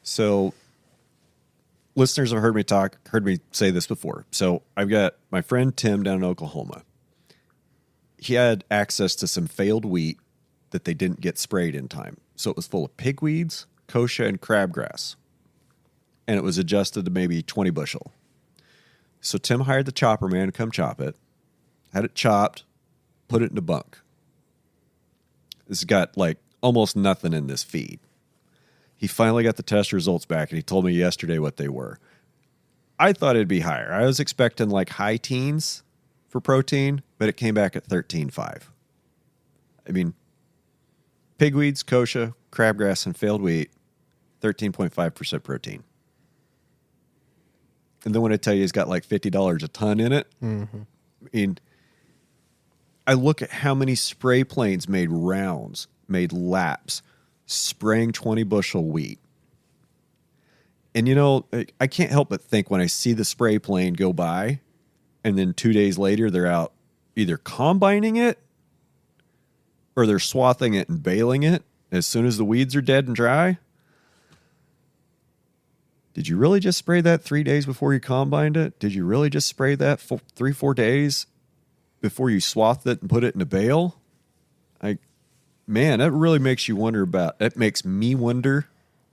So listeners have heard me say this before. So I've got my friend Tim down in Oklahoma. he had access to some failed wheat that they didn't get sprayed in time. So it was full of pigweeds, kochia, and crabgrass. And it was adjusted to maybe 20 bushel. So Tim hired the chopper man to come chop it, had it chopped, put it in a bunk. This has got like almost nothing in this feed. He finally got the test results back, and he told me yesterday what they were. I thought it'd be higher. I was expecting like high teens for protein, but it came back at 13.5. I mean, pigweeds, kochia, crabgrass, and failed wheat, 13.5% protein. And then when I tell you he's got like $50 a ton in it, I mean, I look at how many spray planes made rounds, made laps, spraying 20 bushel wheat. And, you know, I can't help but think when I see the spray plane go by and then 2 days later they're out either combining it or they're swathing it and baling it as soon as the weeds are dead and dry. Did you really just spray that 3 days before you combined it? Did you really just spray that 3-4 days before you swathed it and put it in a bale? Man, that really makes you wonder about, it makes me wonder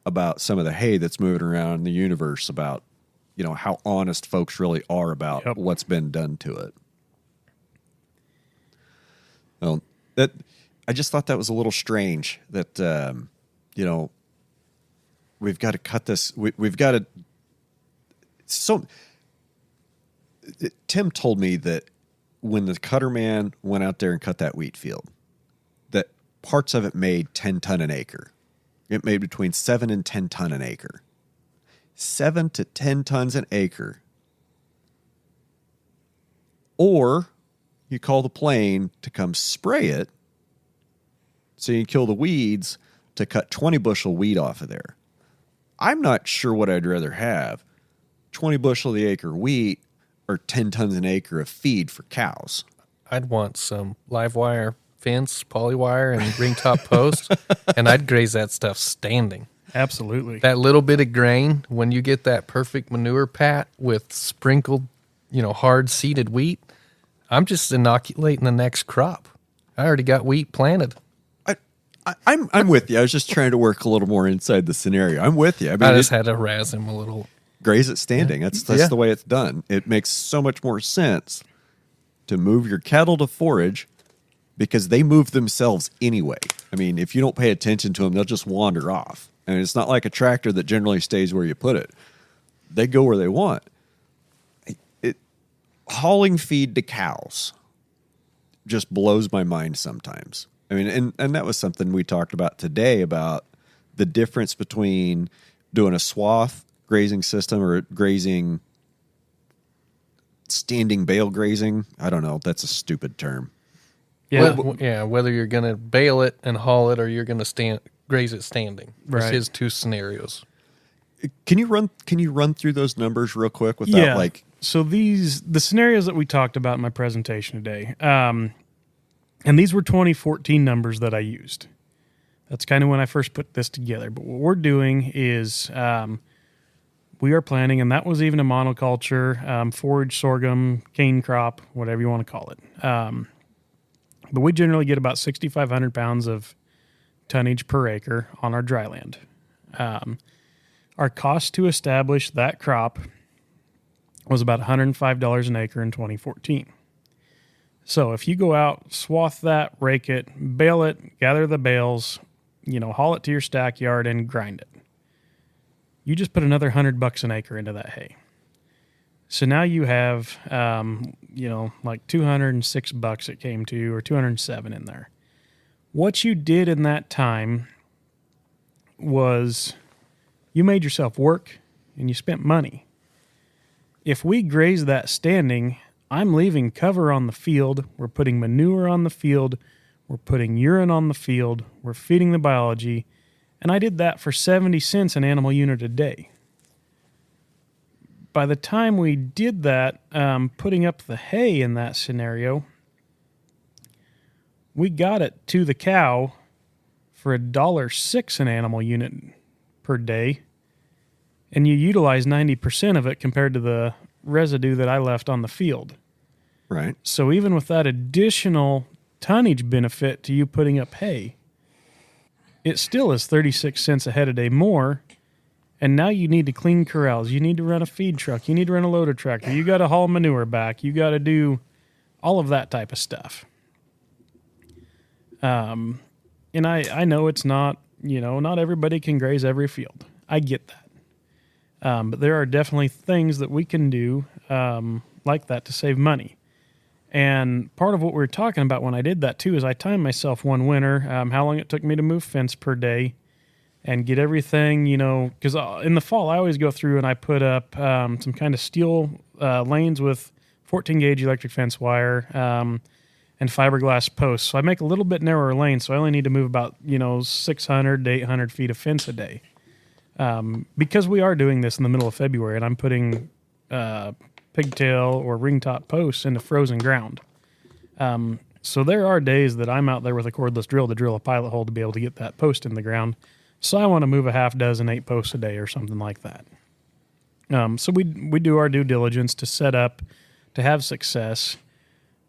about some of the hay that's moving around in the universe, about, you know, how honest folks really are about what's been done to it. Well, that, I just thought that was a little strange that, you know, we've got to cut this. We've got to. So, Tim told me that when the cutter man went out there and cut that wheat field, that parts of it made 10 ton an acre. It made between 7 and 10 ton an acre. 7 to 10 tons an acre. Or you call the plane to come spray it so you can kill the weeds to cut 20 bushel wheat off of there. I'm not sure what I'd rather have, 20 bushel the acre wheat or 10 tons an acre of feed for cows. I'd want some live wire fence, polywire, and ring top post, and I'd graze that stuff standing. Absolutely. That little bit of grain, when you get that perfect manure pat with sprinkled, you know, hard seeded wheat, I'm just inoculating the next crop. I already got wheat planted. I'm with you. I was just trying to work a little more inside the scenario. I'm with you. I mean, I just had to razz him a little. Graze it standing. That's the way it's done. It makes so much more sense to move your cattle to forage because they move themselves anyway. I mean, if you don't pay attention to them, they'll just wander off. And it's not like a tractor that generally stays where you put it. They go where they want. Hauling feed to cows just blows my mind sometimes. I mean, and that was something we talked about today, about the difference between doing a swath grazing system or grazing, standing bale grazing. I don't know. That's a stupid term. Yeah. Whether you're going to bale it and haul it or you're going to graze it standing. There's Right. his two scenarios. Can you run through those numbers real quick without So the scenarios that we talked about in my presentation today, and these were 2014 numbers that I used. That's kind of when I first put this together. But what we're doing is we are planting, and that was even a monoculture, forage, sorghum, cane crop, whatever you want to call it. But we generally get about 6,500 pounds of tonnage per acre on our dry land. Our cost to establish that crop was about $105 an acre in 2014. So if you go out, swath that, rake it, bale it, gather the bales, haul it to your stack yard and grind it. You just put another $100 an acre into that hay. So now you have, like $206 it came to, or 207 in there. What you did in that time was you made yourself work and you spent money. If we graze that standing, I'm leaving cover on the field. We're putting manure on the field. We're putting urine on the field. We're feeding the biology. And I did that for 70 cents an animal unit a day. By the time we did that, putting up the hay in that scenario, we got it to the cow for $1.06 an animal unit per day. And you utilize 90% of it compared to the residue that I left on the field. Right. So even with that additional tonnage benefit to you putting up hay. It still is 36 cents a head a day more. And now you need to clean corrals. You need to run a feed truck. You need to run a loader tractor. You got to haul manure back. You got to do all of that type of stuff. And I know it's not, not everybody can graze every field. I get that. But there are definitely things that we can do like that to save money. And part of what we were talking about when I did that too is I timed myself one winter, how long it took me to move fence per day and get everything, because in the fall I always go through and I put up some kind of steel lanes with 14 gauge electric fence wire and fiberglass posts. So I make a little bit narrower lane, so I only need to move about 600 to 800 feet of fence a day. Because we are doing this in the middle of February, and I'm putting pigtail or ringtop posts into frozen ground. So there are days that I'm out there with a cordless drill to drill a pilot hole to be able to get that post in the ground. So I want to move a half dozen 8 posts a day or something like that. So we do our due diligence to set up to have success.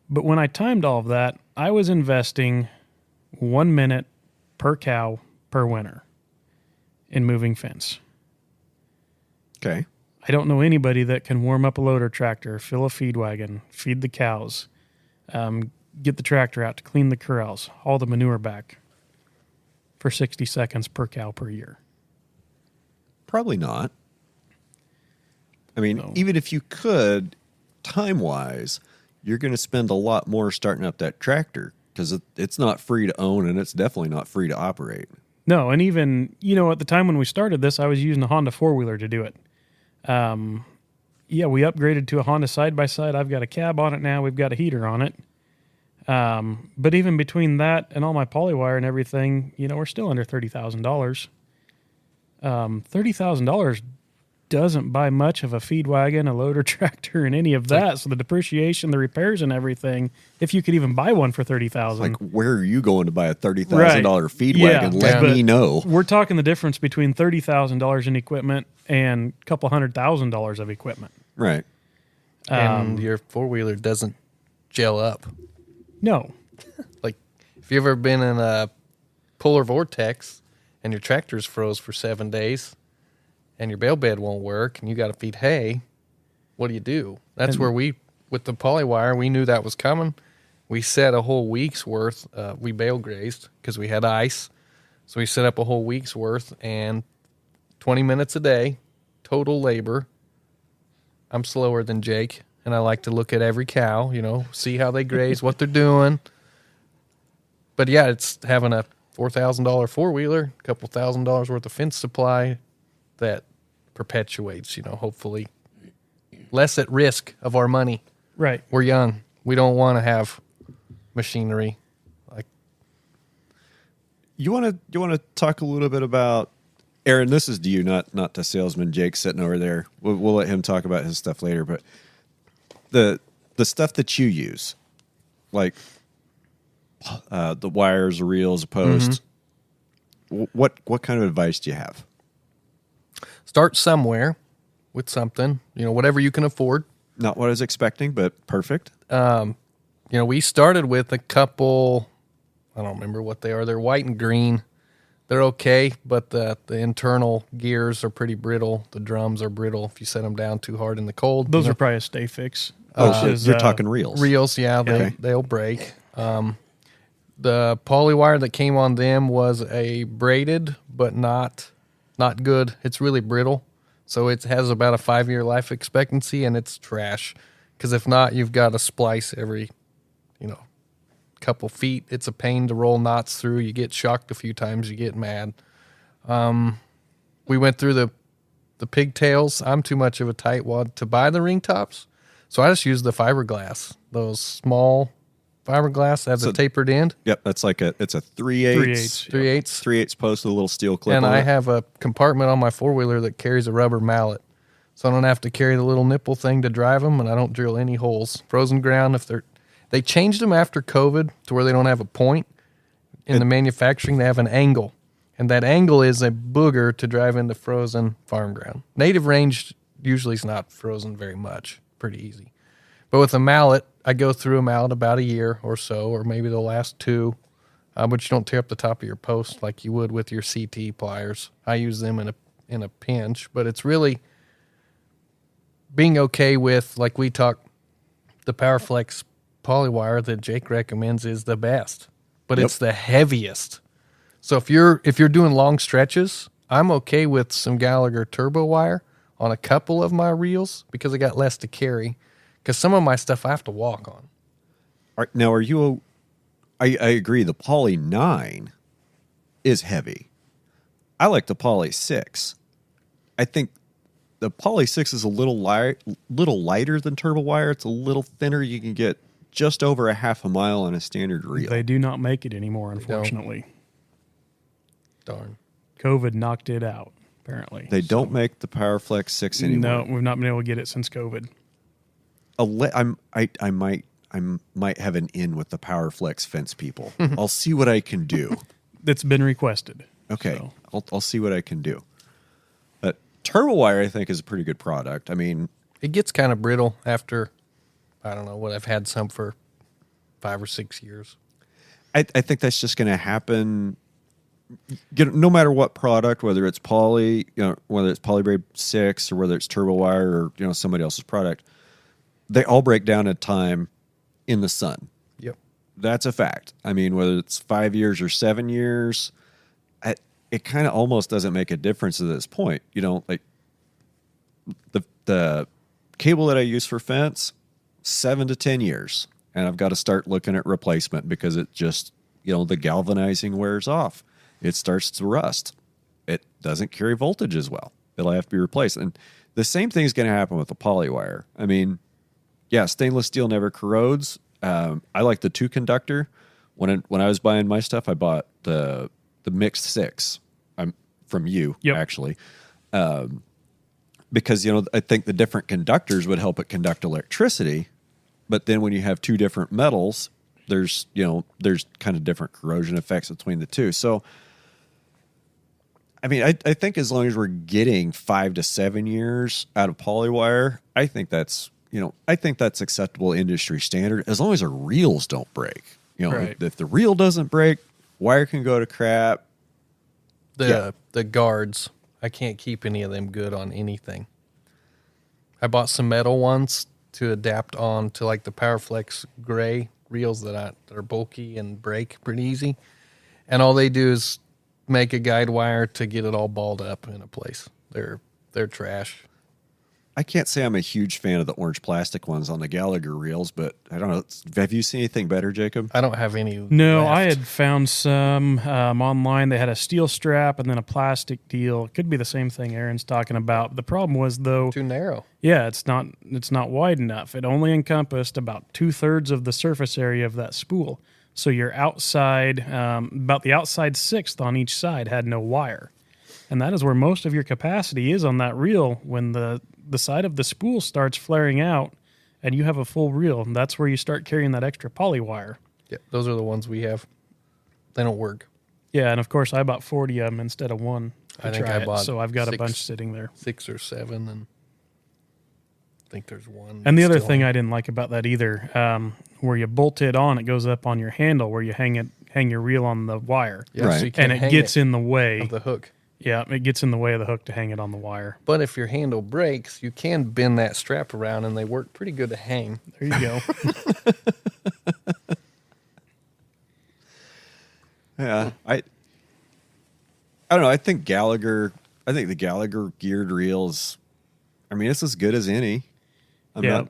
But when I timed all of that, I was investing 1 minute per cow per winter in moving fence. Okay. I don't know anybody that can warm up a loader tractor, fill a feed wagon, feed the cows, get the tractor out to clean the corrals, haul the manure back for 60 seconds per cow per year. Probably not. I mean, even if you could, time-wise, you're going to spend a lot more starting up that tractor because it's not free to own and it's definitely not free to operate. No, and even, at the time when we started this, I was using a Honda four-wheeler to do it. We upgraded to a Honda side-by-side. I've got a cab on it now. We've got a heater on it. But even between that and all my polywire and everything, we're still under $30,000. $30,000 doesn't buy much of a feed wagon, a loader tractor, and any of that. So the depreciation, the repairs, and everything, if you could even buy one for $30,000. Like, where are you going to buy a $30,000 feed wagon? Let me know. We're talking the difference between $30,000 in equipment and a couple $100,000 of equipment. Right. And your four-wheeler doesn't gel up. No. Like, if you've ever been in a polar vortex and your tractor's froze for 7 days and your bale bed won't work and you got to feed hay, what do? That's where with the polywire, we knew that was coming. We set a whole week's worth. We bale grazed because we had ice. So we set up a whole week's worth and 20 minutes a day, total labor. I'm slower than Jake, and I like to look at every cow, see how they graze, what they're doing. But yeah, it's having a $4,000 four-wheeler, a couple $1,000s worth of fence supply that perpetuates, hopefully less at risk of our money. Right. We're young. We don't want to have machinery. Like, You want to talk a little bit about, Aaron, this is to you, not to salesman Jake sitting over there. We'll let him talk about his stuff later, but the stuff that you use, like the wires, the reels, the posts, what kind of advice do you have? start somewhere with something, whatever you can afford. Not what I was expecting, but perfect. We started with a couple, I don't remember what they are. They're white and green. They're okay, but the internal gears are pretty brittle. The drums are brittle if you set them down too hard in the cold. Those are probably a stay fix. You're talking reels. Reels, yeah, they'll break. The polywire that came on them was a braided, but not good. It's really brittle. So it has about a 5-year life expectancy, and it's trash. Because if not, you've got to splice every, couple feet. It's a pain to roll knots through. You get shocked a few times. You get mad. We went through the pigtails. I'm too much of a tightwad to buy the ring tops. So I just use the fiberglass. Those small fiberglass that has a tapered end. Yep, that's like it's a 3/8 post with a little steel clip and on I it. have a compartment on my four-wheeler that carries a rubber mallet. So I don't have to carry the little nipple thing to drive them, and I don't drill any holes. Frozen ground, they changed them after COVID to where they don't have a point. In the manufacturing, they have an angle. And that angle is a booger to drive into frozen farm ground. Native range usually is not frozen very much. Pretty easy. But with a mallet, I go through them out about a year or so, or maybe the last 2. But you don't tear up the top of your post like you would with your CT pliers. I use them in a pinch, but it's really being okay with, like we talked, the PowerFlex polywire that Jake recommends is the best, but it's the heaviest. So if you're doing long stretches, I'm okay with some Gallagher turbo wire on a couple of my reels because I got less to carry. Because some of my stuff I have to walk on. Now, I agree. The Poly 9 is heavy. I like the Poly 6. I think the Poly 6 is a little lighter than turbo wire. It's a little thinner. You can get just over a half a mile on a standard reel. They do not make it anymore, unfortunately. Darn. COVID knocked it out, apparently. They don't make the PowerFlex 6 anymore. No, we've not been able to get it since COVID. I might have an in with the PowerFlex fence people. I'll see what I can do. It's been requested. Okay, so. I'll see what I can do. But turbo wire, I think, is a pretty good product. I mean, it gets kind of brittle after, I don't know, what I've had some for 5 or 6 years. I think that's just going to happen. No matter what product, whether it's poly, whether it's Polybraid 6 or whether it's turbo wire or somebody else's product, they all break down in time in the sun. Yep. That's a fact. I mean, whether it's 5 years or 7 years, it kind of almost doesn't make a difference at this point. Like the cable that I use for fence, 7 to 10 years. And I've got to start looking at replacement because it just, the galvanizing wears off. It starts to rust. It doesn't carry voltage as well. It'll have to be replaced. And the same thing is going to happen with the polywire. I mean, yeah, stainless steel never corrodes. I like the 2-conductor. When I was buying my stuff, I bought the mixed 6. I'm from you, actually. Because, I think the different conductors would help it conduct electricity. But then when you have 2 different metals, there's kind of different corrosion effects between the two. So, I mean, I think as long as we're getting 5 to 7 years out of polywire, I think that's acceptable industry standard as long as our reels don't break. Right. If the reel doesn't break, wire can go to crap. The guards, I can't keep any of them good on anything. I bought some metal ones to adapt on to like the PowerFlex gray reels that are bulky and break pretty easy. And all they do is make a guide wire to get it all balled up in a place. They're trash. I can't say I'm a huge fan of the orange plastic ones on the Gallagher reels, but I don't know. Have you seen anything better, Jacob? I don't have any. No, left. I had found some online. They had a steel strap and then a plastic deal. It could be the same thing Aaron's talking about. The problem was, though, too narrow. Yeah, it's not wide enough. It only encompassed about 2/3 of the surface area of that spool. So your outside, about the outside 1/6 on each side had no wire. And that is where most of your capacity is on that reel when the side of the spool starts flaring out and you have a full reel. And that's where you start carrying that extra poly wire. Yeah, those are the ones we have. They don't work. Yeah, and of course I bought 40 of them instead of one. I think I bought so I've got 6, a bunch sitting there. 6 or 7, and I think there's one. And the other thing I didn't like about that either, where you bolt it on, it goes up on your handle where you hang your reel on the wire. Yeah, right. so you can't And it hang gets in the way of the hook. Yeah, it gets in the way of the hook to hang it on the wire. But if your handle breaks, you can bend that strap around, and they work pretty good to hang. There you go. Yeah, I don't know. I think the Gallagher geared reels. I mean, it's as good as any. I'm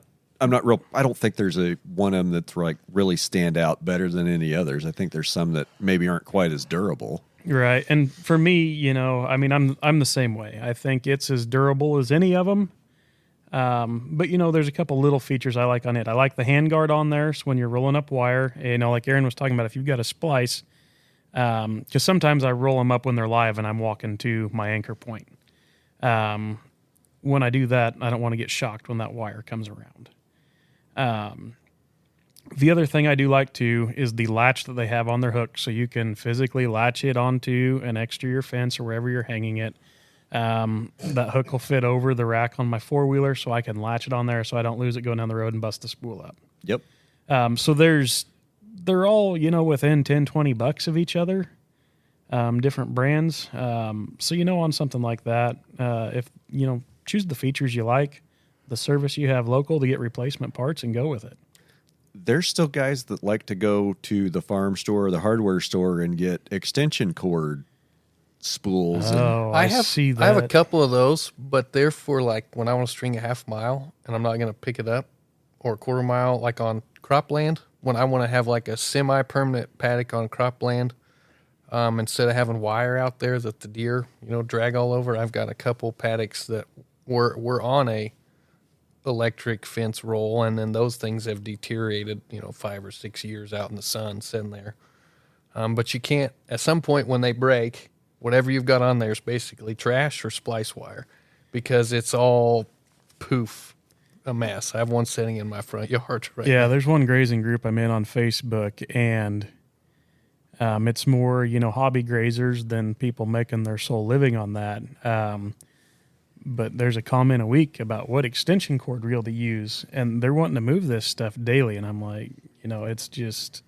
not real. I don't think there's one of them that's like really stand out better than any others. I think there's some that maybe aren't quite as durable. Right. And for me, I mean, I'm the same way. I think it's as durable as any of them. But there's a couple little features I like on it. I like the handguard on there. So when you're rolling up wire, like Aaron was talking about, if you've got a splice, because sometimes I roll them up when they're live and I'm walking to my anchor point. When I do that, I don't want to get shocked when that wire comes around. The other thing I do like too is the latch that they have on their hook, so you can physically latch it onto an exterior fence or wherever you're hanging it. That hook will fit over the rack on my 4-wheeler, so I can latch it on there so I don't lose it going down the road and bust the spool up. Yep. So they're all, within 10, $20 of each other, different brands. So, on something like that, if, choose the features you like, the service you have local to get replacement parts and go with it. There's still guys that like to go to the farm store or the hardware store and get extension cord spools. Oh, I see that. I have a couple of those, but they're for like when I want to string a half mile and I'm not going to pick it up, or a quarter mile, like on cropland, when I want to have like a semi-permanent paddock on cropland, instead of having wire out there that the deer, drag all over. I've got a couple paddocks that were on a electric fence roll, and then those things have deteriorated, 5 or 6 years out in the sun sitting there. But you can't, at some point when they break, whatever you've got on there is basically trash or splice wire, because it's all poof, a mess. I have one sitting in my front yard right now. Yeah, there's one grazing group I'm in on Facebook, and it's more, hobby grazers than people making their sole living on that. But there's a comment a week about what extension cord reel to use, and they're wanting to move this stuff daily. And I'm like, it's just,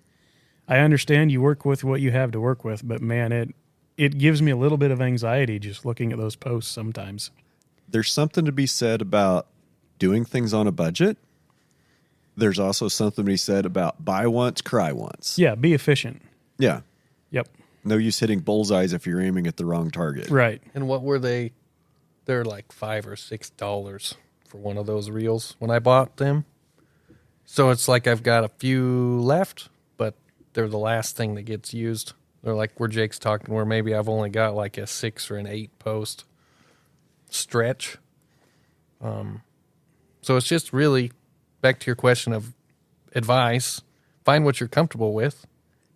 I understand you work with what you have to work with, but man, it gives me a little bit of anxiety just looking at those posts sometimes. There's something to be said about doing things on a budget. There's also something to be said about buy once, cry once. Yeah, be efficient. Yeah. Yep. No use hitting bullseyes if you're aiming at the wrong target. Right. And what were they? They're like $5 or $6 for one of those reels when I bought them. So it's like I've got a few left, but they're the last thing that gets used. They're like where Jake's talking, where maybe I've only got like a 6 or an 8 post stretch. So it's just really back to your question of advice. Find what you're comfortable with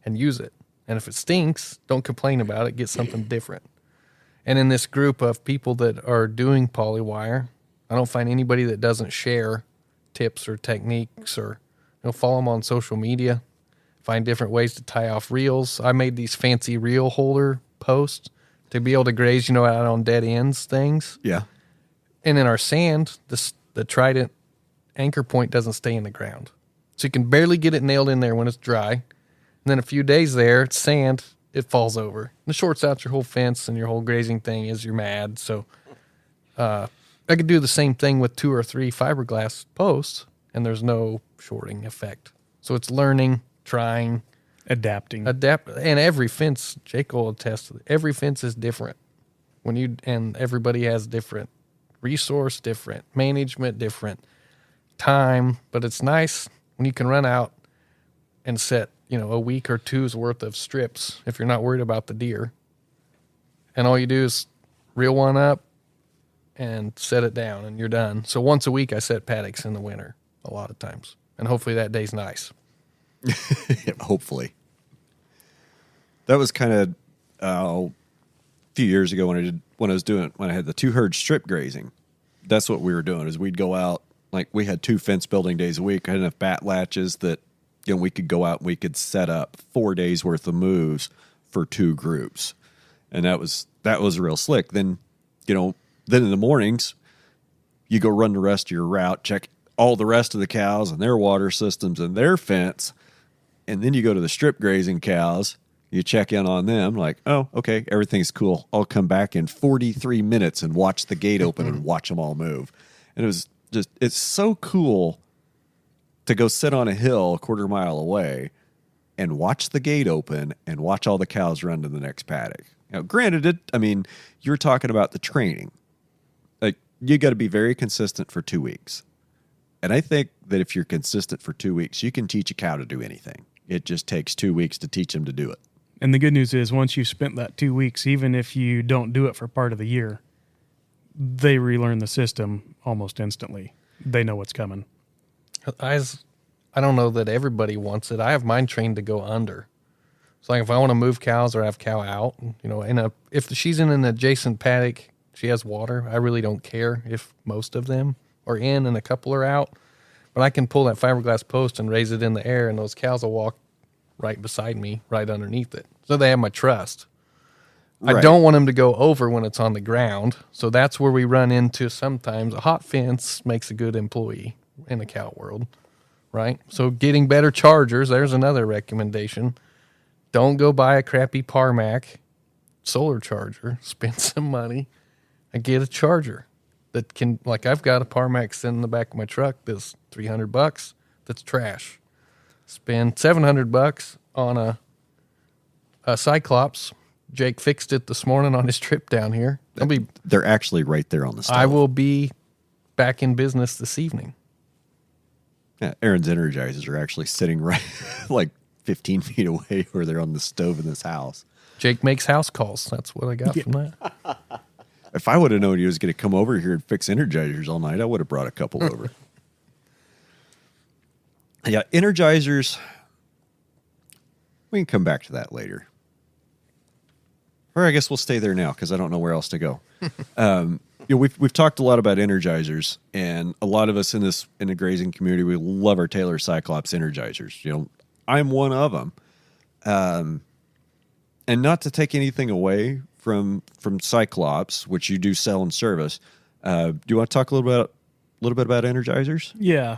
and use it. And if it stinks, don't complain about it. Get something different. And in this group of people that are doing polywire, I don't find anybody that doesn't share tips or techniques, or follow them on social media. Find different ways to tie off reels. I made these fancy reel holder posts to be able to graze, out on dead ends things. Yeah. And in our sand, the Trident anchor point doesn't stay in the ground. So you can barely get it nailed in there when it's dry. And then a few days there, it's sand, it falls over. And it shorts out your whole fence, and your whole grazing thing is you're mad. So I could do the same thing with 2 or 3 fiberglass posts, and there's no shorting effect. So it's learning, trying. Adapting. And every fence, Jake will attest to it, every fence is different. And everybody has different resource, different management, different time. But it's nice when you can run out and set, a week or two's worth of strips if you're not worried about the deer. And all you do is reel one up and set it down, and you're done. So once a week I set paddocks in the winter a lot of times. And hopefully that day's nice. Hopefully. That was kind of a few years ago when I had the 2 herd strip grazing. That's what we were doing, is we'd go out, like we had 2 fence building days a week. I had enough bat latches that we could go out and we could set up 4 days worth of moves for 2 groups. And that was real slick. Then, then in the mornings, you go run the rest of your route, check all the rest of the cows and their water systems and their fence. And then you go to the strip grazing cows, you check in on them like, oh, okay, everything's cool. I'll come back in 43 minutes and watch the gate open and watch them all move. And it's so cool to go sit on a hill a quarter mile away and watch the gate open and watch all the cows run to the next paddock. Now, granted, you're talking about the training. Like, you got to be very consistent for 2 weeks. And I think that if you're consistent for 2 weeks, you can teach a cow to do anything. It just takes 2 weeks to teach them to do it. And the good news is, once you've spent that 2 weeks, even if you don't do it for part of the year, they relearn the system almost instantly. They know what's coming. I don't know that everybody wants it. I have mine trained to go under. So like if I want to move cows or have cow out, if she's in an adjacent paddock, she has water. I really don't care if most of them are in and a couple are out. But I can pull that fiberglass post and raise it in the air, and those cows will walk right beside me, right underneath it. So they have my trust. Right. I don't want them to go over when it's on the ground. So that's where we run into sometimes a hot fence makes a good employee in the cow world. right? So getting better chargers, there's another recommendation. Don't go buy a crappy Parmac solar charger. Spend some money and get a charger that can, like I've got a Parmac sitting in the back of my truck that's $300. That's trash. Spend $700 on a Cyclops. Jake fixed it this morning on his trip down here. They're actually right there on the stove. I will be back in business this evening. Yeah, Aaron's Energizers are actually sitting right like 15 feet away where they're on the stove in this house. Jake makes house calls. That's what I got from that. If I would have known he was going to come over here and fix Energizers all night, I would have brought a couple over. Yeah, Energizers, we can come back to that later. Or I guess we'll stay there now because I don't know where else to go. We've talked a lot about Energizers, and a lot of us in the grazing community, we love our Taylor Cyclops Energizers. I'm one of them. And not to take anything away from Cyclops, which you do sell and service. Do you want to talk a little bit about Energizers? Yeah.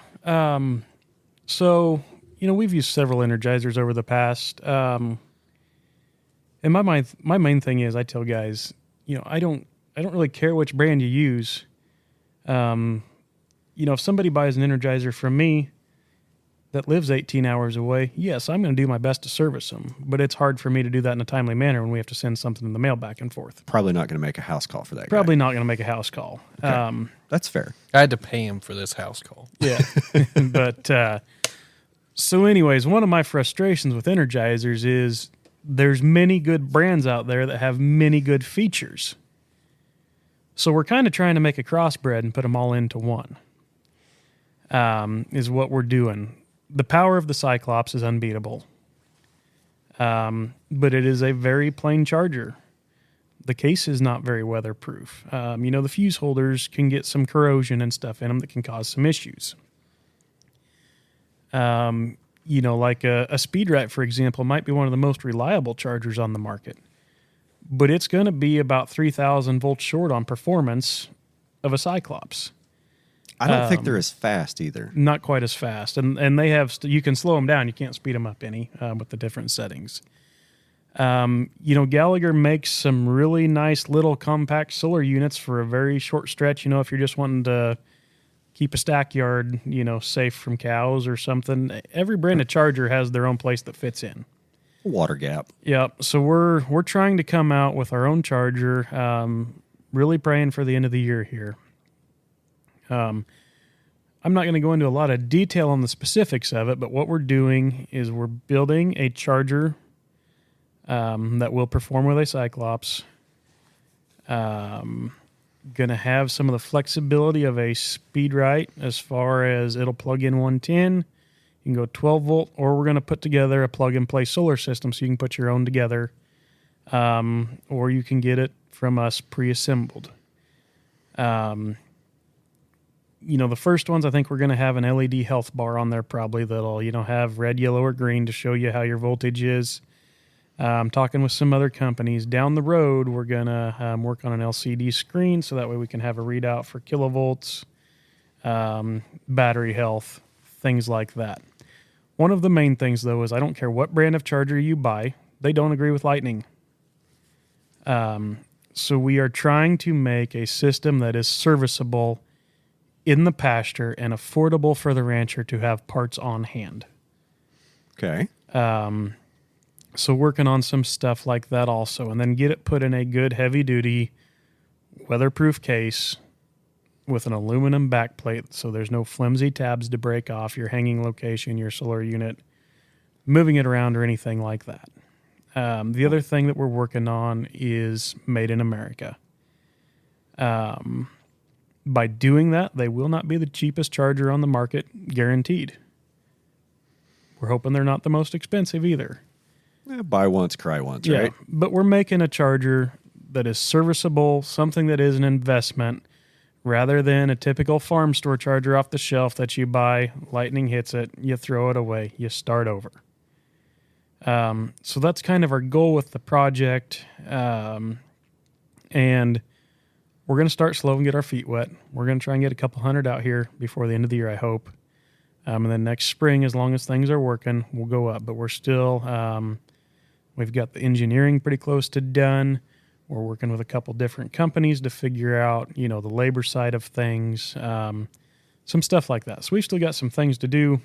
So, we've used several Energizers over the past. And my main thing is I tell guys, I don't really care which brand you use. If somebody buys an Energizer from me that lives 18 hours away, yes, I'm going to do my best to service them. But it's hard for me to do that in a timely manner when we have to send something in the mail back and forth. Probably not going to make a house call for that Probably guy. not going to make a house call. Okay. That's fair. I had to pay him for this house call. Yeah. But so anyways, one of my frustrations with Energizers is there's many good brands out there that have many good features. So we're kind of trying to make a crossbred and put them all into one, is what we're doing. The power of the Cyclops is unbeatable, but it is a very plain charger. The case is not very weatherproof. The fuse holders can get some corrosion and stuff in them that can cause some issues. Like a SpeedRite, for example, might be one of the most reliable chargers on the market. But it's going to be about 3,000 volts short on performance of a Cyclops. I don't think they're as fast either. Not quite as fast. And they have, you can slow them down. You can't speed them up any with the different settings. Gallagher makes some really nice little compact solar units for a very short stretch. If you're just wanting to keep a stack yard, safe from cows or something. Every brand of charger has their own place that fits in. Water gap. Yep. So we're trying to come out with our own charger. Really praying for the end of the year here. I'm not going to go into a lot of detail on the specifics of it, but what we're doing is we're building a charger that will perform with a Cyclops. Going to have some of the flexibility of a SpeedRite as far as it'll plug in 110. You can go 12 volt, or we're going to put together a plug-and-play solar system so you can put your own together, or you can get it from us pre-assembled. The first ones, I think we're going to have an LED health bar on there probably that'll, have red, yellow, or green to show you how your voltage is. I'm talking with some other companies. Down the road, we're going to work on an LCD screen so that way we can have a readout for kilovolts, battery health, things like that. One of the main things, though, is I don't care what brand of charger you buy, they don't agree with Lightning. So we are trying to make a system that is serviceable in the pasture and affordable for the rancher to have parts on hand. Okay. So working on some stuff like that also, and then get it put in a good heavy-duty weatherproof case with an aluminum backplate so there's no flimsy tabs to break off your hanging location, your solar unit, moving it around or anything like that. The other thing that we're working on is made in America. By doing that, they will not be the cheapest charger on the market, guaranteed. We're hoping they're not the most expensive either. Buy once, cry once, right? But we're making a charger that is serviceable, something that is an investment, rather than a typical farm store charger off the shelf that you buy, lightning hits it, you throw it away, you start over. So that's kind of our goal with the project. And we're going to start slow and get our feet wet. We're going to try and get a couple hundred out here before the end of the year, I hope. And then next spring, as long as things are working, we'll go up. But we're still, we've got the engineering pretty close to done. We're working with a couple different companies to figure out, the labor side of things, some stuff like that. So we've still got some things to do,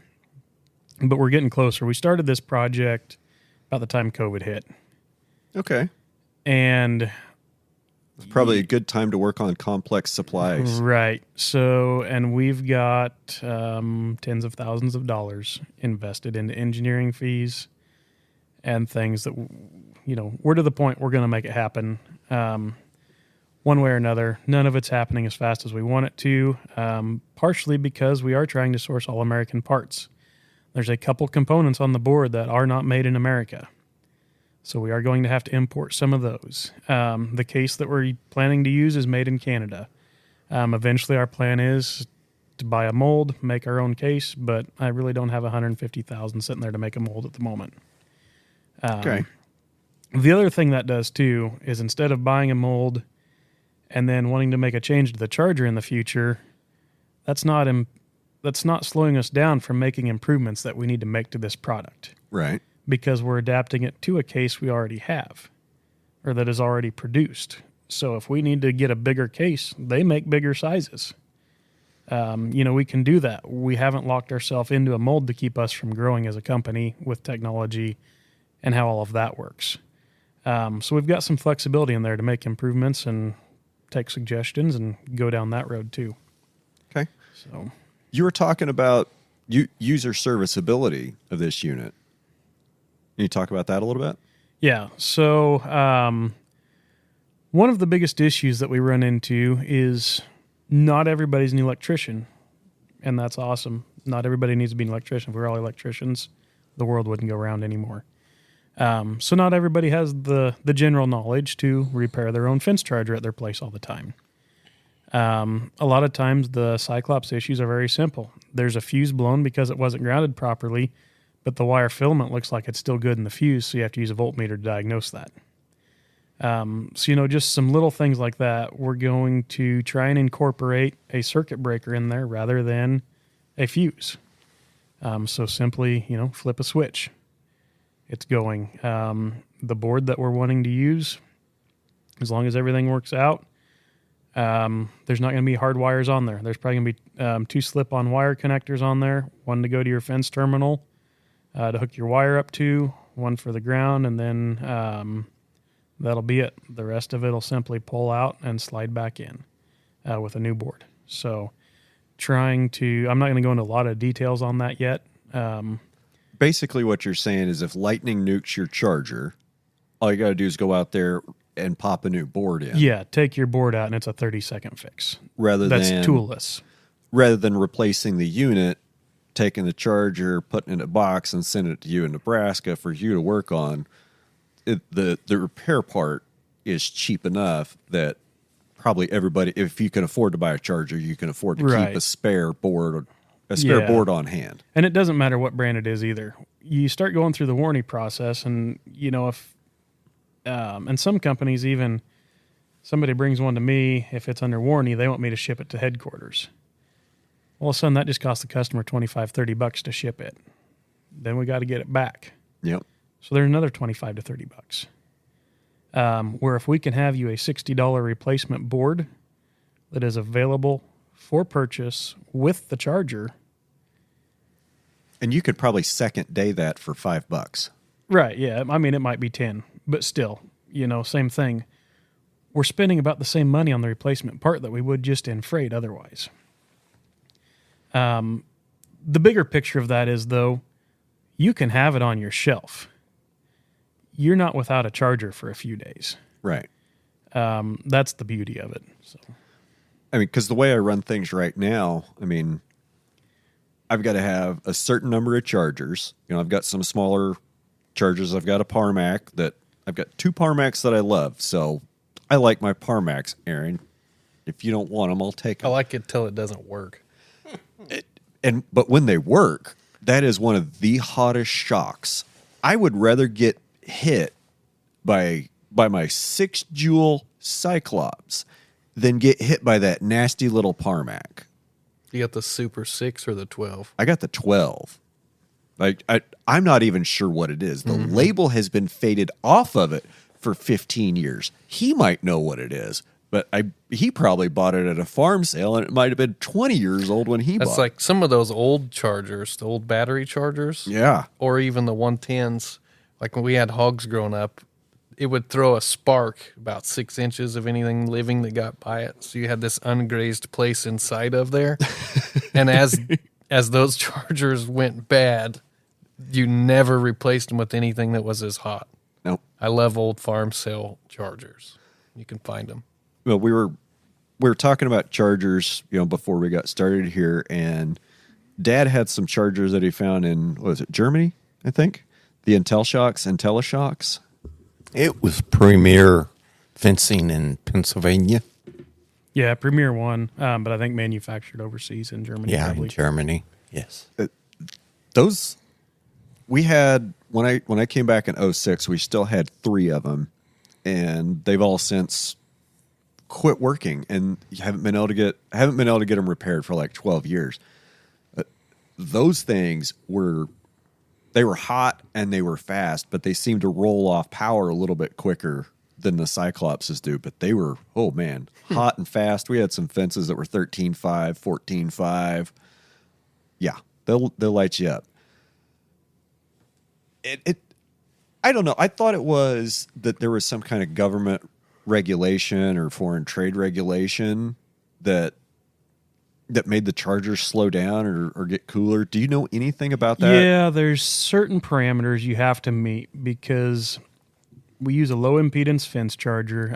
but we're getting closer. We started this project about the time COVID hit. Okay. And it's probably a good time to work on complex supplies. right. So, and we've got tens of thousands of dollars invested into engineering fees and things that, we're to the point we're going to make it happen one way or another. None of it's happening as fast as we want it to, partially because we are trying to source all American parts. There's a couple components on the board that are not made in America. So we are going to have to import some of those. The case that we're planning to use is made in Canada. Eventually our plan is to buy a mold, make our own case, but I really don't have $150,000 sitting there to make a mold at the moment. Okay. The other thing that does too is instead of buying a mold and then wanting to make a change to the charger in the future, that's not slowing us down from making improvements that we need to make to this product. Right. Because we're adapting it to a case we already have or that is already produced. So if we need to get a bigger case, they make bigger sizes. We can do that. We haven't locked ourselves into a mold to keep us from growing as a company with technology and how all of that works. So we've got some flexibility in there to make improvements and take suggestions and go down that road too. Okay. So you were talking about user serviceability of this unit. Can you talk about that a little bit? Yeah. So one of the biggest issues that we run into is not everybody's an electrician, and that's awesome. Not everybody needs to be an electrician. If we're all electricians, the world wouldn't go round anymore. So not everybody has the general knowledge to repair their own fence charger at their place all the time. A lot of times the Cyclops issues are very simple. There's a fuse blown because it wasn't grounded properly, but the wire filament looks like it's still good in the fuse, so you have to use a voltmeter to diagnose that. So, just some little things like that. We're going to try and incorporate a circuit breaker in there rather than a fuse. So simply, flip a switch. It's going. The board that we're wanting to use, as long as everything works out, there's not going to be hard wires on there. There's probably going to be 2 slip-on wire connectors on there, one to go to your fence terminal to hook your wire up to, one for the ground, and then that'll be it. The rest of it will simply pull out and slide back in with a new board. So I'm not going to go into a lot of details on that yet. Basically what you're saying is if lightning nukes your charger, all you got to do is go out there and pop a new board in. Yeah, take your board out and it's a 30-second fix. That's toolless. Rather than replacing the unit, taking the charger, putting it in a box and sending it to you in Nebraska for you to work on, the repair part is cheap enough that probably everybody, if you can afford to buy a charger, you can afford to keep a spare board board on hand. And it doesn't matter what brand it is either. You start going through the warranty process, and if and some companies, even somebody brings one to me, if it's under warranty, they want me to ship it to headquarters. All of a sudden, that just costs the customer $25-$30 to ship it. Then we got to get it back. Yep. So there's another $25 to $30. Where if we can have you a $60 replacement board that is available for purchase with the charger. And you could probably second day that for $5. Right, yeah. I mean, it might be 10, but still, same thing. We're spending about the same money on the replacement part that we would just in freight otherwise. The bigger picture of that is, though, you can have it on your shelf. You're not without a charger for a few days. Right. That's the beauty of it. So, because the way I run things right now, I've got to have a certain number of chargers. I've got some smaller chargers. I've got a Parmac I've got 2 Parmacs that I love. So I like my Parmacs, Aaron. If you don't want them, I'll take them. I like it till it doesn't work. But when they work, that is one of the hottest shocks. I would rather get hit by my 6-joule Cyclops than get hit by that nasty little Parmac. You got the Super 6 or the 12? I got the 12. Like I'm not even sure what it is. The label has been faded off of it for 15 years. He might know what it is, but he probably bought it at a farm sale, and it might have been 20 years old when he bought it. That's like some of those old chargers, the old battery chargers. Yeah. Or even the 110s. Like when we had hogs growing up, it would throw a spark about 6 inches of anything living that got by it. So you had this ungrazed place inside of there. And as those chargers went bad, you never replaced them with anything that was as hot. Nope. I love old farm sale chargers. You can find them. Well, we were talking about chargers, before we got started here, and Dad had some chargers that he found in, what was it, Germany, I think? The IntelliShocks. It was Premier Fencing in Pennsylvania. Yeah, Premier one, but I think manufactured overseas in Germany. Yeah, probably. in Germany. Yes. Those we had when I came back in 06, we still had 3 of them, and they've all since quit working, and haven't been able to get them repaired for like 12 years. Those things were hot and they were fast, but they seemed to roll off power a little bit quicker than the Cyclopses do. But they were, oh man, hot and fast. We had some fences that were 13.5, 14.5. Yeah, they'll light you up. I don't know. I thought it was that there was some kind of government regulation or foreign trade regulation that made the chargers slow down or get cooler. Do you know anything about that? Yeah, there's certain parameters you have to meet because we use a low impedance fence charger.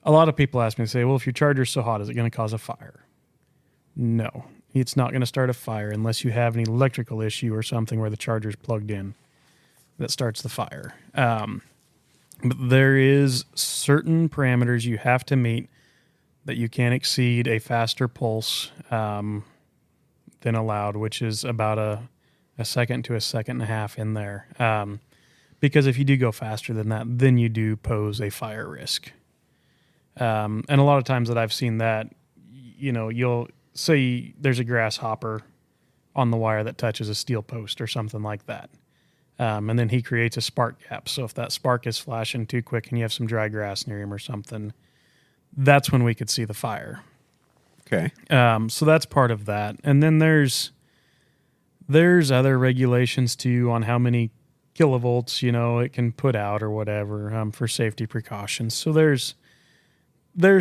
A lot of people ask me, say, well, if your charger's so hot, is it going to cause a fire? No, it's not going to start a fire unless you have an electrical issue or something where the charger's plugged in that starts the fire. But there is certain parameters you have to meet that you can't exceed a faster pulse than allowed, which is about a second to a second and a half in there. Because if you do go faster than that, then you do pose a fire risk. And a lot of times that I've seen that, you'll say there's a grasshopper on the wire that touches a steel post or something like that. And then he creates a spark gap. So if that spark is flashing too quick and you have some dry grass near him or something, that's when we could see the fire. Okay. So that's part of that. And then there's other regulations too on how many kilovolts, it can put out or whatever, for safety precautions. So there's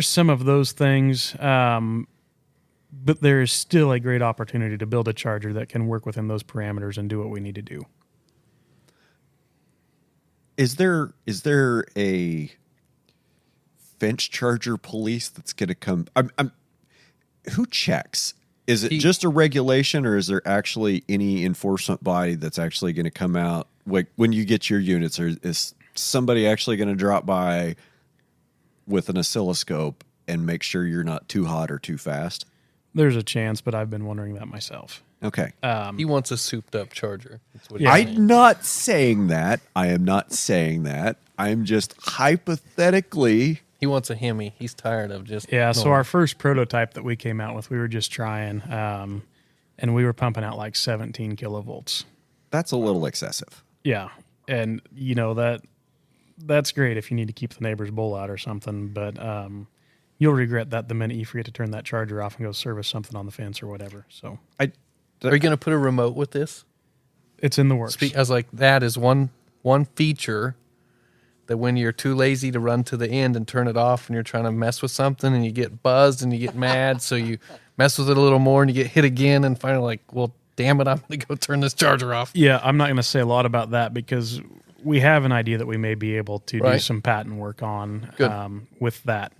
some of those things, but there is still a great opportunity to build a charger that can work within those parameters and do what we need to do. Is there a fence charger police that's going to come? Who checks? Is it just a regulation, or is there actually any enforcement body that's actually going to come out when you get your units? Or is somebody actually going to drop by with an oscilloscope and make sure you're not too hot or too fast? There's a chance, but I've been wondering that myself. Okay. He wants a souped-up charger. That's what I'm not saying that. I am not saying that. I'm just hypothetically. He wants a Hemi. He's tired of just... Yeah, so our first prototype that we came out with, we were just trying, and we were pumping out like 17 kilovolts. That's a little excessive. Yeah, and that's great if you need to keep the neighbor's bull out or something, but you'll regret that the minute you forget to turn that charger off and go service something on the fence or whatever. So Are you going to put a remote with this? it's in the works. I was like, that is one feature that when you're too lazy to run to the end and turn it off and you're trying to mess with something and you get buzzed and you get mad, so you mess with it a little more and you get hit again and finally like, well, damn it, I'm going to go turn this charger off. Yeah, I'm not going to say a lot about that because we have an idea that we may be able to do some patent work on with that.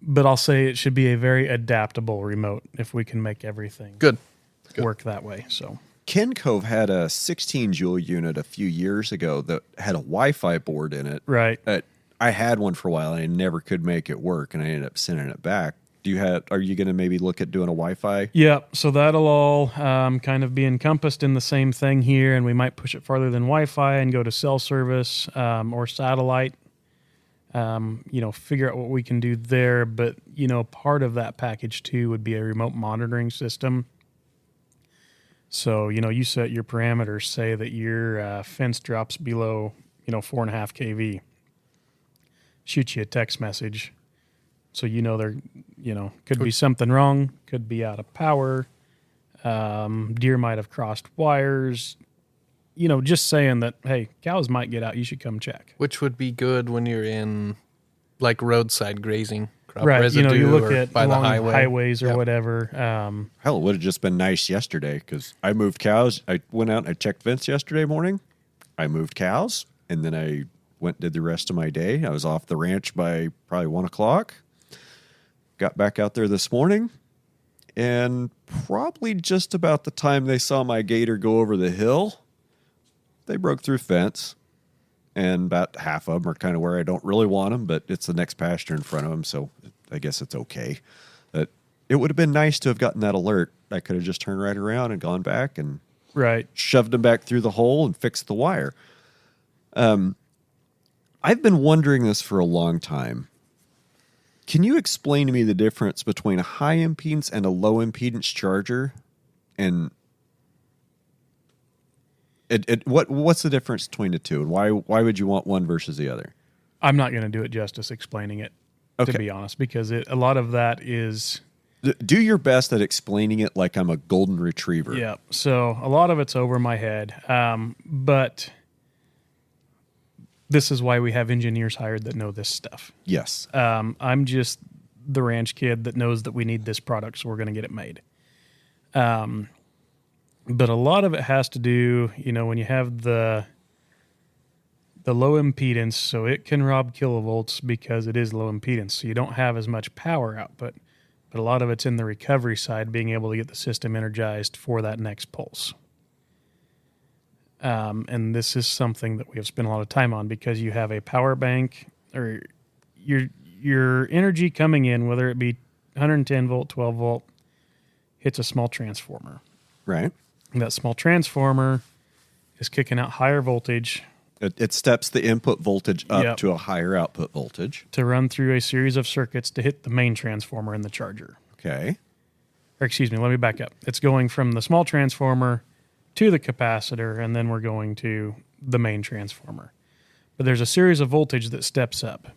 But I'll say it should be a very adaptable remote if we can make everything work that way. So Ken Cove had a 16 joule unit a few years ago that had a Wi-Fi board in it. Right. I had one for a while and I never could make it work, and I ended up sending it back. Are you going to maybe look at doing a Wi-Fi? Yeah, so that'll all kind of be encompassed in the same thing here, and we might push it farther than Wi-Fi and go to cell service or satellite. Figure out what we can do there. But, part of that package too would be a remote monitoring system. So, you set your parameters, say that your fence drops below, 4.5 kV. Shoot you a text message. So, there, could be something wrong, could be out of power. Deer might have crossed wires. Just saying that, hey, cows might get out. You should come check. Which would be good when you're in like roadside grazing. Crop Right. residue You look or at by the along highway. highways or Yep. whatever. Hell, it would have just been nice yesterday because I moved cows. I went out and I checked fence yesterday morning. I moved cows, and then I went and did the rest of my day. I was off the ranch by probably 1 o'clock. Got back out there this morning, and probably just about the time they saw my gator go over the hill, they broke through fence. And about half of them are kind of where I don't really want them, but it's the next pasture in front of them, so I guess it's okay. But it would have been nice to have gotten that alert. I could have just turned right around and gone back and Right. shoved them back through the hole and fixed the wire. I've been wondering this for a long time. Can you explain to me the difference between a high impedance and a low impedance charger? And what's the difference between the two, and why would you want one versus the other? I'm not going to do it justice explaining it, Okay. to be honest, because a lot of that is, Do your best at explaining it like I'm a golden retriever. yeah. So a lot of it's over my head. But this is why we have engineers hired that know this stuff. Yes. I'm just the ranch kid that knows that we need this product, so we're going to get it made. But a lot of it has to do, when you have the low impedance, so it can rob kilovolts because it is low impedance, so you don't have as much power output. But a lot of it's in the recovery side, being able to get the system energized for that next pulse. And this is something that we have spent a lot of time on because you have a power bank, or your energy coming in, whether it be 110 volt, 12 volt, hits a small transformer. Right. And that small transformer is kicking out higher voltage It steps the input voltage up Yep. to a higher output voltage. to run through a series of circuits to hit the main transformer in the charger. Okay. Or excuse me, let me back up. It's going from the small transformer to the capacitor, and then we're going to the main transformer. But there's a series of voltage that steps up.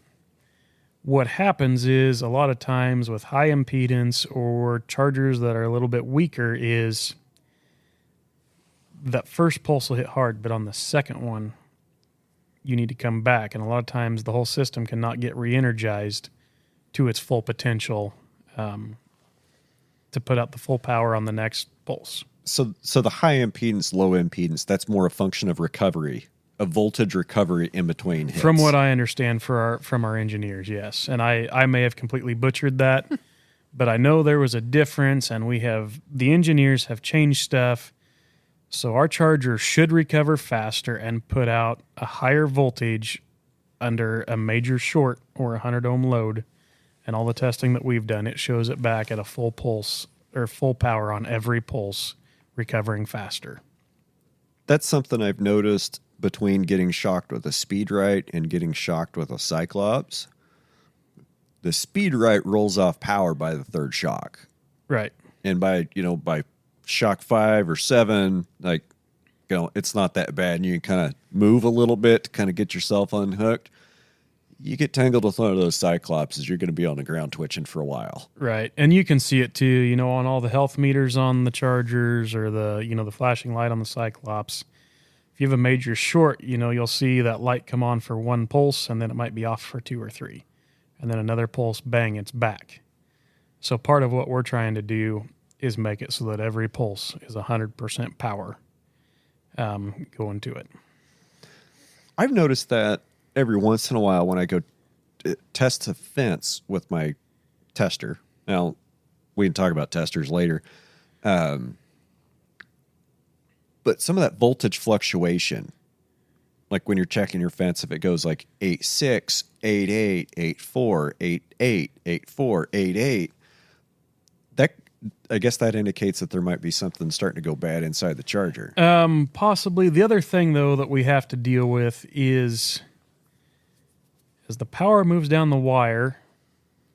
What happens is a lot of times with high impedance or chargers that are a little bit weaker is that first pulse will hit hard, but on the second one, you need to come back. And a lot of times the whole system cannot get re-energized to its full potential to put out the full power on the next pulse. So the high impedance, low impedance, that's more a function of recovery, of voltage recovery in between hits. From what I understand from our engineers, yes. And I may have completely butchered that, but I know there was a difference, and the engineers have changed stuff. So our charger should recover faster and put out a higher voltage under a major short or 100 ohm load. And all the testing that we've done, it shows it back at a full pulse or full power on every pulse, recovering faster. That's something I've noticed between getting shocked with a speed right and getting shocked with a Cyclops. The speed right rolls off power by the third shock. Right. And by shock 5 or 7, it's not that bad, and you can kind of move a little bit to kind of get yourself unhooked. You get tangled with one of those Cyclopses, you're going to be on the ground twitching for a while. Right. And you can see it too, on all the health meters on the chargers or the flashing light on the Cyclops. If you have a major short, you'll see that light come on for one pulse, and then it might be off for 2 or 3. And then another pulse, bang, it's back. So part of what we're trying to do is make it so that every pulse is 100% power going to it. I've noticed that every once in a while when I go test a fence with my tester. Now, we can talk about testers later. But some of that voltage fluctuation, like when you're checking your fence, if it goes like 8.6, 8.8, 8.4, 8.8, 8.4, 8.8, I guess that indicates that there might be something starting to go bad inside the charger. Possibly. The other thing, though, that we have to deal with is As the power moves down the wire,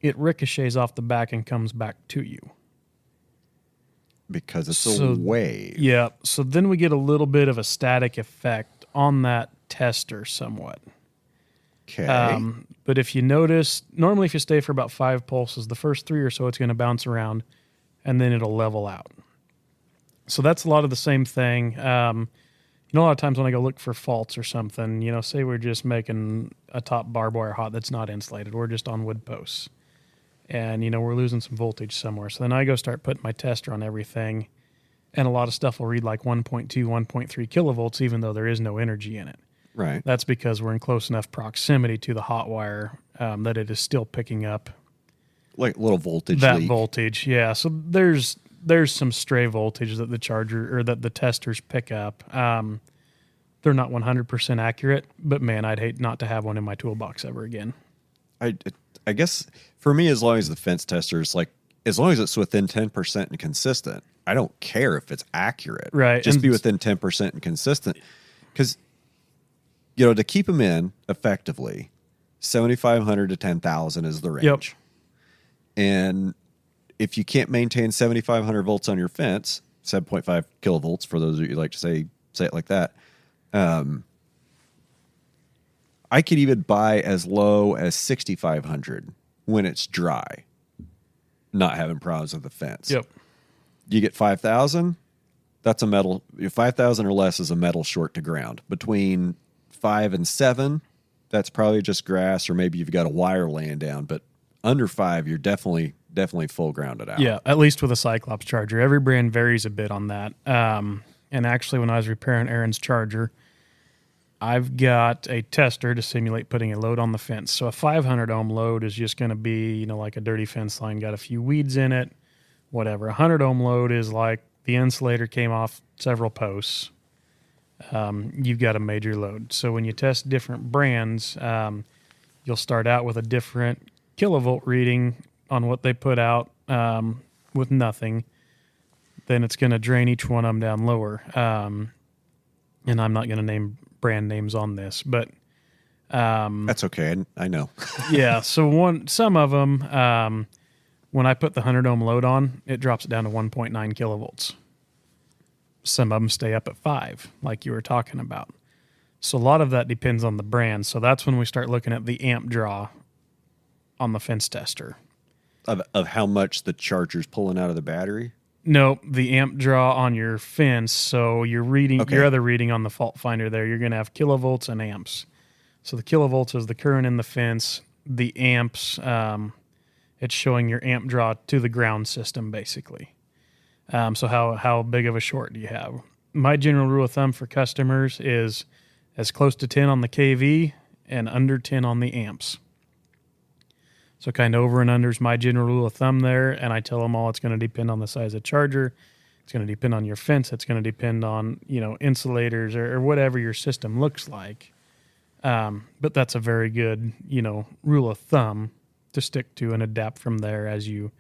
it ricochets off the back and comes back to you. Because it's So- a wave. Yeah, so then we get a little bit of a static effect on that tester somewhat. Okay. But if you notice, normally if you stay for about 5 pulses, the first 3 or so, it's going to bounce around and then it'll level out. So that's a lot of the same thing. A lot of times when I go look for faults or something, say we're just making a top barbed wire hot that's not insulated. We're just on wood posts. And, we're losing some voltage somewhere. So then I go start putting my tester on everything. And a lot of stuff will read like 1.2, 1.3 kilovolts, even though there is no energy in it. Right. That's because we're in close enough proximity to the hot wire that it is still picking up Like little voltage that leak. voltage. Yeah. So there's some stray voltage that the charger or that the testers pick up. They're not 100% accurate, but man, I'd hate not to have one in my toolbox ever again. I guess for me, as long as the fence tester is as long as it's within 10% and consistent, I don't care if it's accurate. Right. Just And- be within 10% and consistent. Because, to keep them in effectively, 7,500 to 10,000 is the range. Yep. And if you can't maintain 7,500 volts on your fence, 7.5 kilovolts, for those of you who like to say it like that, I could even buy as low as 6,500 when it's dry, not having problems with the fence. Yep. You get 5,000, that's a metal. 5,000 or less is a metal short to ground. Between 5 and 7, that's probably just grass, or maybe you've got a wire laying down. But under 5, you're definitely full grounded out. Yeah, at least with a Cyclops charger. Every brand varies a bit on that. And actually, when I was repairing Aaron's charger, I've got a tester to simulate putting a load on the fence. So a 500 ohm load is just going to be, like a dirty fence line, got a few weeds in it, whatever. A 100 ohm load is like the insulator came off several posts. You've got a major load. So when you test different brands, you'll start out with a different kilovolt reading on what they put out with nothing. Then it's going to drain each one of them down lower. And I'm not going to name brand names on this, but That's okay. I know. yeah. So some of them, when I put the 100 ohm load on, it drops it down to 1.9 kilovolts. Some of them stay up at 5, like you were talking about. So a lot of that depends on the brand. So that's when we start looking at the amp draw on the fence tester. Of how much the charger's pulling out of the battery. No, the amp draw on your fence. So you're reading Okay. your other reading on the fault finder there. You're going to have kilovolts and amps. So the kilovolts is the current in the fence. The amps, it's showing your amp draw to the ground system, basically. So how big of a short do you have? My general rule of thumb for customers is as close to 10 on the KV and under 10 on the amps. So kind of over and under is my general rule of thumb there, and I tell them all it's going to depend on the size of charger. It's going to depend on your fence. It's going to depend on, insulators or whatever your system looks like. But that's a very good, rule of thumb to stick to and adapt from there as you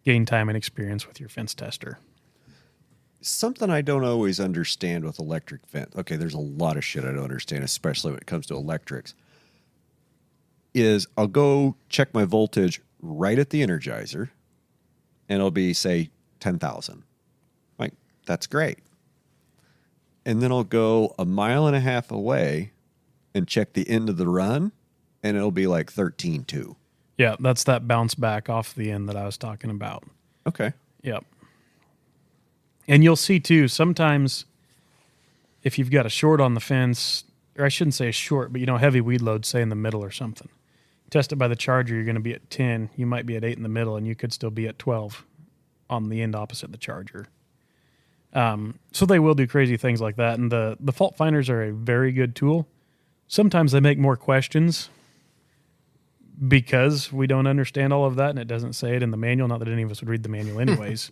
gain time and experience with your fence tester. Something I don't always understand with electric fence. Okay, there's a lot of shit I don't understand, especially when it comes to electrics. Is I'll go check my voltage right at the Energizer, and it'll be, say, 10,000. Like, that's great. And then I'll go a mile and a half away and check the end of the run, and it'll be like 13.2. Yeah, that's that bounce back off the end that I was talking about. Okay. Yep. And you'll see too, sometimes if you've got a short on the fence, or I shouldn't say a short, but heavy weed load, say in the middle or something. Test it by the charger, you're going to be at 10. You might be at 8 in the middle, and you could still be at 12 on the end opposite the charger. So they will do crazy things like that. And the fault finders are a very good tool. Sometimes they make more questions because we don't understand all of that, and it doesn't say it in the manual. Not that any of us would read the manual anyways.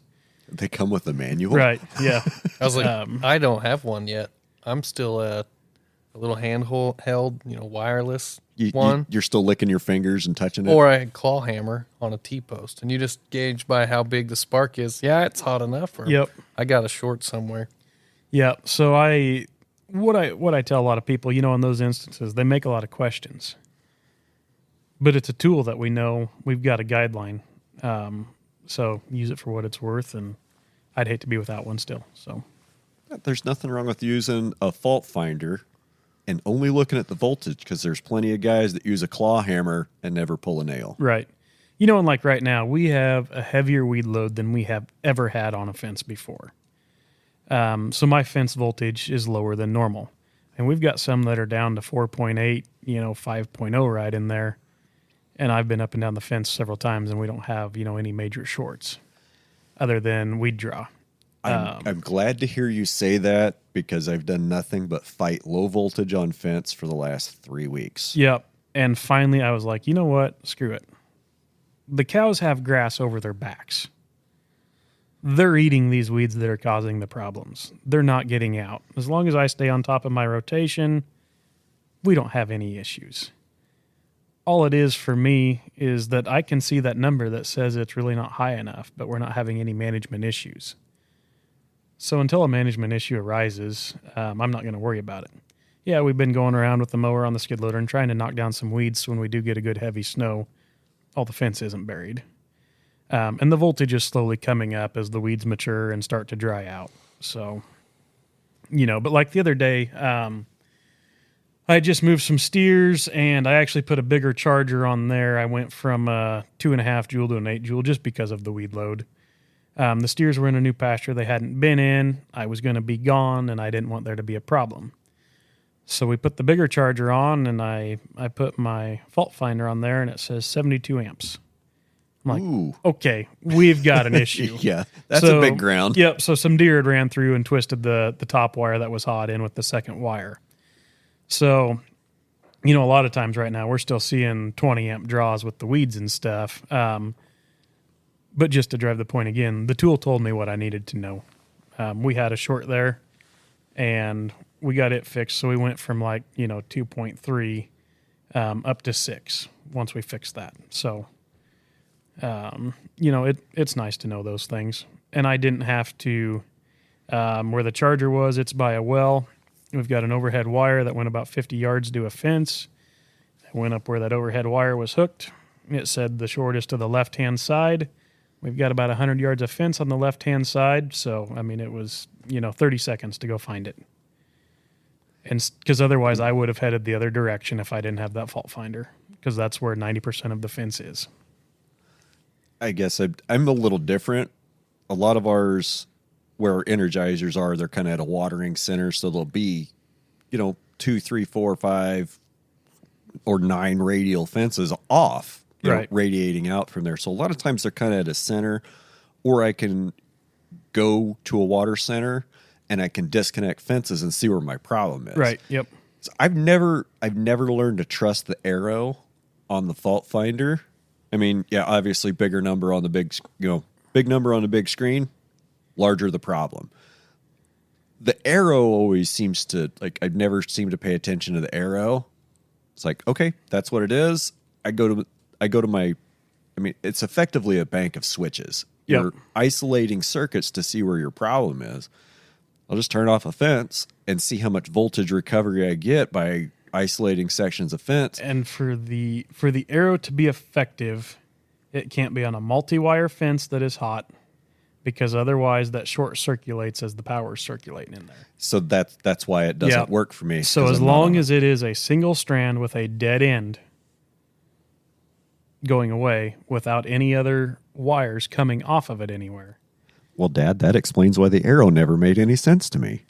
They come with a manual. Right, yeah. I was like, I don't have one yet. I'm still a little handheld, wireless one. You're still licking your fingers and touching it? Or a claw hammer on a T-post. And you just gauge by how big the spark is. Yeah, it's hot enough. Or Yep. I got a short somewhere. Yeah. So what I tell a lot of people, in those instances, they make a lot of questions. but it's a tool that we know we've got a guideline. So use it for what it's worth, and I'd hate to be without one still. So There's nothing wrong with using a fault finder and only looking at the voltage, because there's plenty of guys that use a claw hammer and never pull a nail. right. You know, and like right now, we have a heavier weed load than we have ever had on a fence before. So my fence voltage is lower than normal. And we've got some that are down to 4.8, 5.0 right in there. And I've been up and down the fence several times, and we don't have, any major shorts other than weed draw. I'm glad to hear you say that, because I've done nothing but fight low voltage on fence for the last 3 weeks. Yep. And finally, I was like, you know what? Screw it. The cows have grass over their backs. They're eating these weeds that are causing the problems. They're not getting out. As long as I stay on top of my rotation, we don't have any issues. All it is for me is that I can see that number that says it's really not high enough, but we're not having any management issues. So until a management issue arises, I'm not going to worry about it. Yeah, we've been going around with the mower on the skid loader and trying to knock down some weeds so when we do get a good heavy snow, all the fence isn't buried. And the voltage is slowly coming up as the weeds mature and start to dry out. So, but like the other day, I just moved some steers, and I actually put a bigger charger on there. I went from 2.5 joule to an 8 joule just because of the weed load. The steers were in a new pasture they hadn't been in. I was going to be gone, and I didn't want there to be a problem. So we put the bigger charger on, and I put my fault finder on there, and it says 72 amps. I'm like, Ooh. Okay, we've got an issue. Yeah, that's a big ground. Yep, so some deer had ran through and twisted the top wire that was hot in with the second wire. So, a lot of times right now we're still seeing 20 amp draws with the weeds and stuff. But just to drive the point again, the tool told me what I needed to know. We had a short there, and we got it fixed. So we went from 2.3 up to 6 once we fixed that. So, it's nice to know those things. And I didn't have to, where the charger was, it's by a well. We've got an overhead wire that went about 50 yards to a fence. I went up where that overhead wire was hooked. It said the shortest to the left-hand side. We've got about 100 yards of fence on the left-hand side. So, it was, 30 seconds to go find it. And because otherwise I would have headed the other direction if I didn't have that fault finder, because that's where 90% of the fence is. I guess I'm a little different. A lot of ours, where our energizers are, they're kind of at a watering center, so they'll be, 2, 3, 4, 5, or 9 radial fences off, radiating out from there. So a lot of times they're kind of at a center, or I can go to a water center and I can disconnect fences and see where my problem is. Right. Yep. So I've never learned to trust the arrow on the fault finder. Obviously bigger number on the big number on the big screen, larger the problem. The arrow always seems to, I've never seemed to pay attention to the arrow. It's like, okay, that's what it is. I go to my, it's effectively a bank of switches. Yep. You're isolating circuits to see where your problem is. I'll just turn off a fence and see how much voltage recovery I get by isolating sections of fence. And for the arrow to be effective, it can't be on a multi-wire fence that is hot, because otherwise that short circulates as the power is circulating in there. So that's why it doesn't work for me. So as long as it is a single strand with a dead end going away without any other wires coming off of it anywhere. Well, Dad, that explains why the arrow never made any sense to me.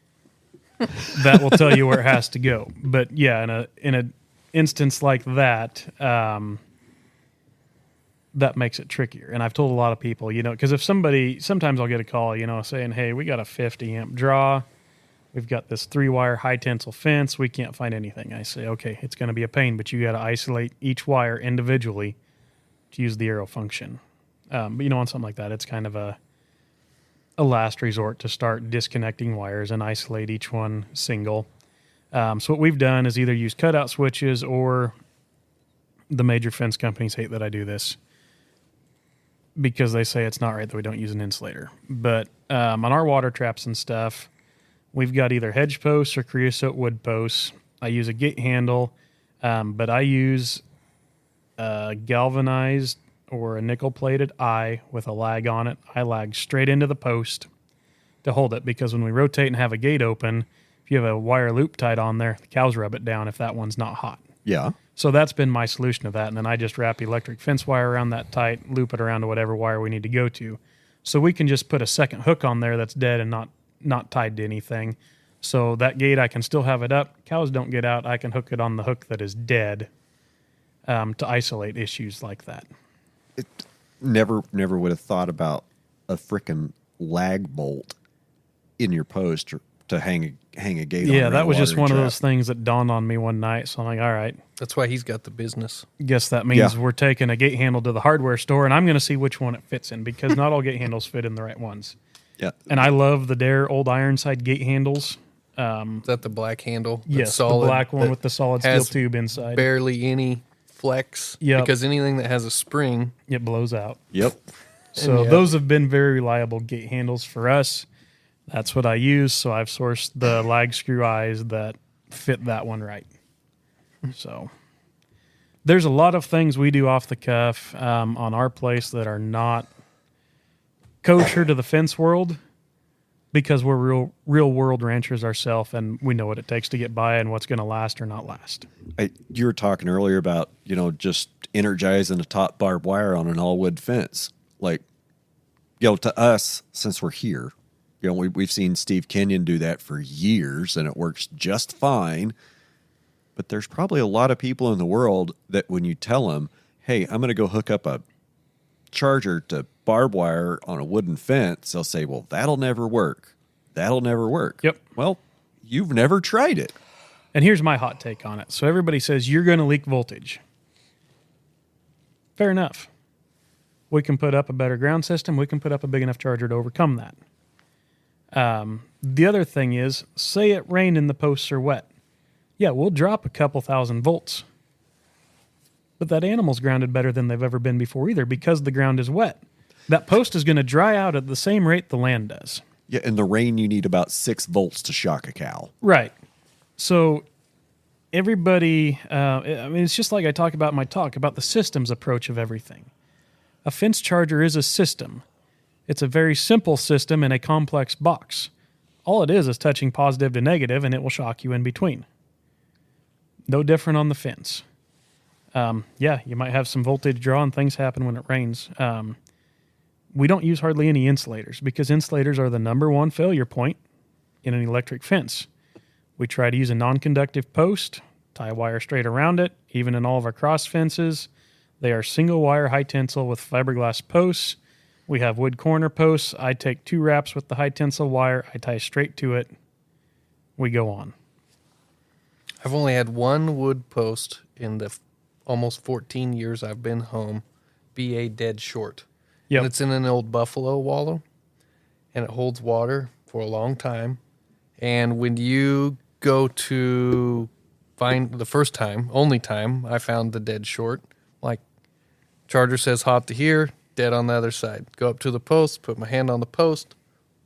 That will tell you where it has to go. But yeah, in a instance like that, that makes it trickier. And I've told a lot of people, because if sometimes I'll get a call, saying, hey, we got a 50 amp draw. We've got this 3-wire high tensile fence. We can't find anything. I say, okay, it's going to be a pain, but you got to isolate each wire individually to use the arrow function. But on something like that, it's kind of a last resort to start disconnecting wires and isolate each one single. So what we've done is either use cutout switches, or the major fence companies hate that I do this because they say it's not right that we don't use an insulator. But on our water traps and stuff, we've got either hedge posts or creosote wood posts. I use a gate handle, but I use a galvanized or a nickel-plated eye with a lag on it. I lag straight into the post to hold it, because when we rotate and have a gate open, if you have a wire loop tied on there, the cows rub it down if that one's not hot. Yeah. So that's been my solution to that. And then I just wrap electric fence wire around that tight, loop it around to whatever wire we need to go to. So we can just put a second hook on there that's dead and not tied to anything. So that gate, I can still have it up. Cows don't get out. I can hook it on the hook that is dead to isolate issues like that. Never would have thought about a frickin' lag bolt in your post to hang a gate on. Yeah, that was just one of trap. those things that dawned on me one night. So I'm like, all right, That's why he's got the business. guess that means Yeah. we're taking a gate handle to the hardware store, and I'm going to see which one it fits in, because not all gate handles fit in the right ones. Yeah. And I love the Dare old Ironside gate handles. Is that the black handle? That's Yes, solid, the black one that with the solid steel has tube inside. barely any flex. Yep. Because anything that has a spring, It blows out. Yep. So yeah. those have been very reliable gate handles for us. That's what I use. So I've sourced the lag screw eyes that fit that one right. So there's a lot of things we do off the cuff on our place that are not kosher to the fence world, because we're real world ranchers ourselves, and we know what it takes to get by and what's going to last or not last. You were talking earlier about, just energizing a top barbed wire on an all wood fence. Like, to us, since we're here, we've seen Steve Kenyon do that for years, and it works just fine. But there's probably a lot of people in the world that when you tell them, hey, I'm going to go hook up a charger to barbed wire on a wooden fence, they'll say, well, that'll never work. That'll never work. Yep. Well, you've never tried it. And here's my hot take on it. So everybody says you're going to leak voltage. Fair enough. We can put up a better ground system. We can put up a big enough charger to overcome that. The other thing is, say it rained and the posts are wet. Yeah, we'll drop a couple thousand volts. But that animal's grounded better than they've ever been before either, because the ground is wet. That post is going to dry out at the same rate the land does. Yeah, in the rain, you need about 6 volts to shock a cow. Right. So everybody, it's just like I talk about in my talk about the systems approach of everything. A fence charger is a system. It's a very simple system in a complex box. All it is touching positive to negative, and it will shock you in between. No different on the fence. Yeah, you might have some voltage draw and things happen when it rains. We don't use hardly any insulators, because insulators are the number one failure point in an electric fence. We try to use a non-conductive post, tie a wire straight around it. Even in all of our cross fences, they are single wire high tensile with fiberglass posts. We have wood corner posts. I take 2 wraps with the high tensile wire. I tie straight to it. We go on. I've only had one wood post in the almost 14 years I've been home be a dead short. Yep. And it's in an old buffalo wallow, and it holds water for a long time. And when you go to find the first time, only time I found the dead short, like charger says hot to here, dead on the other side. Go up to the post, put my hand on the post,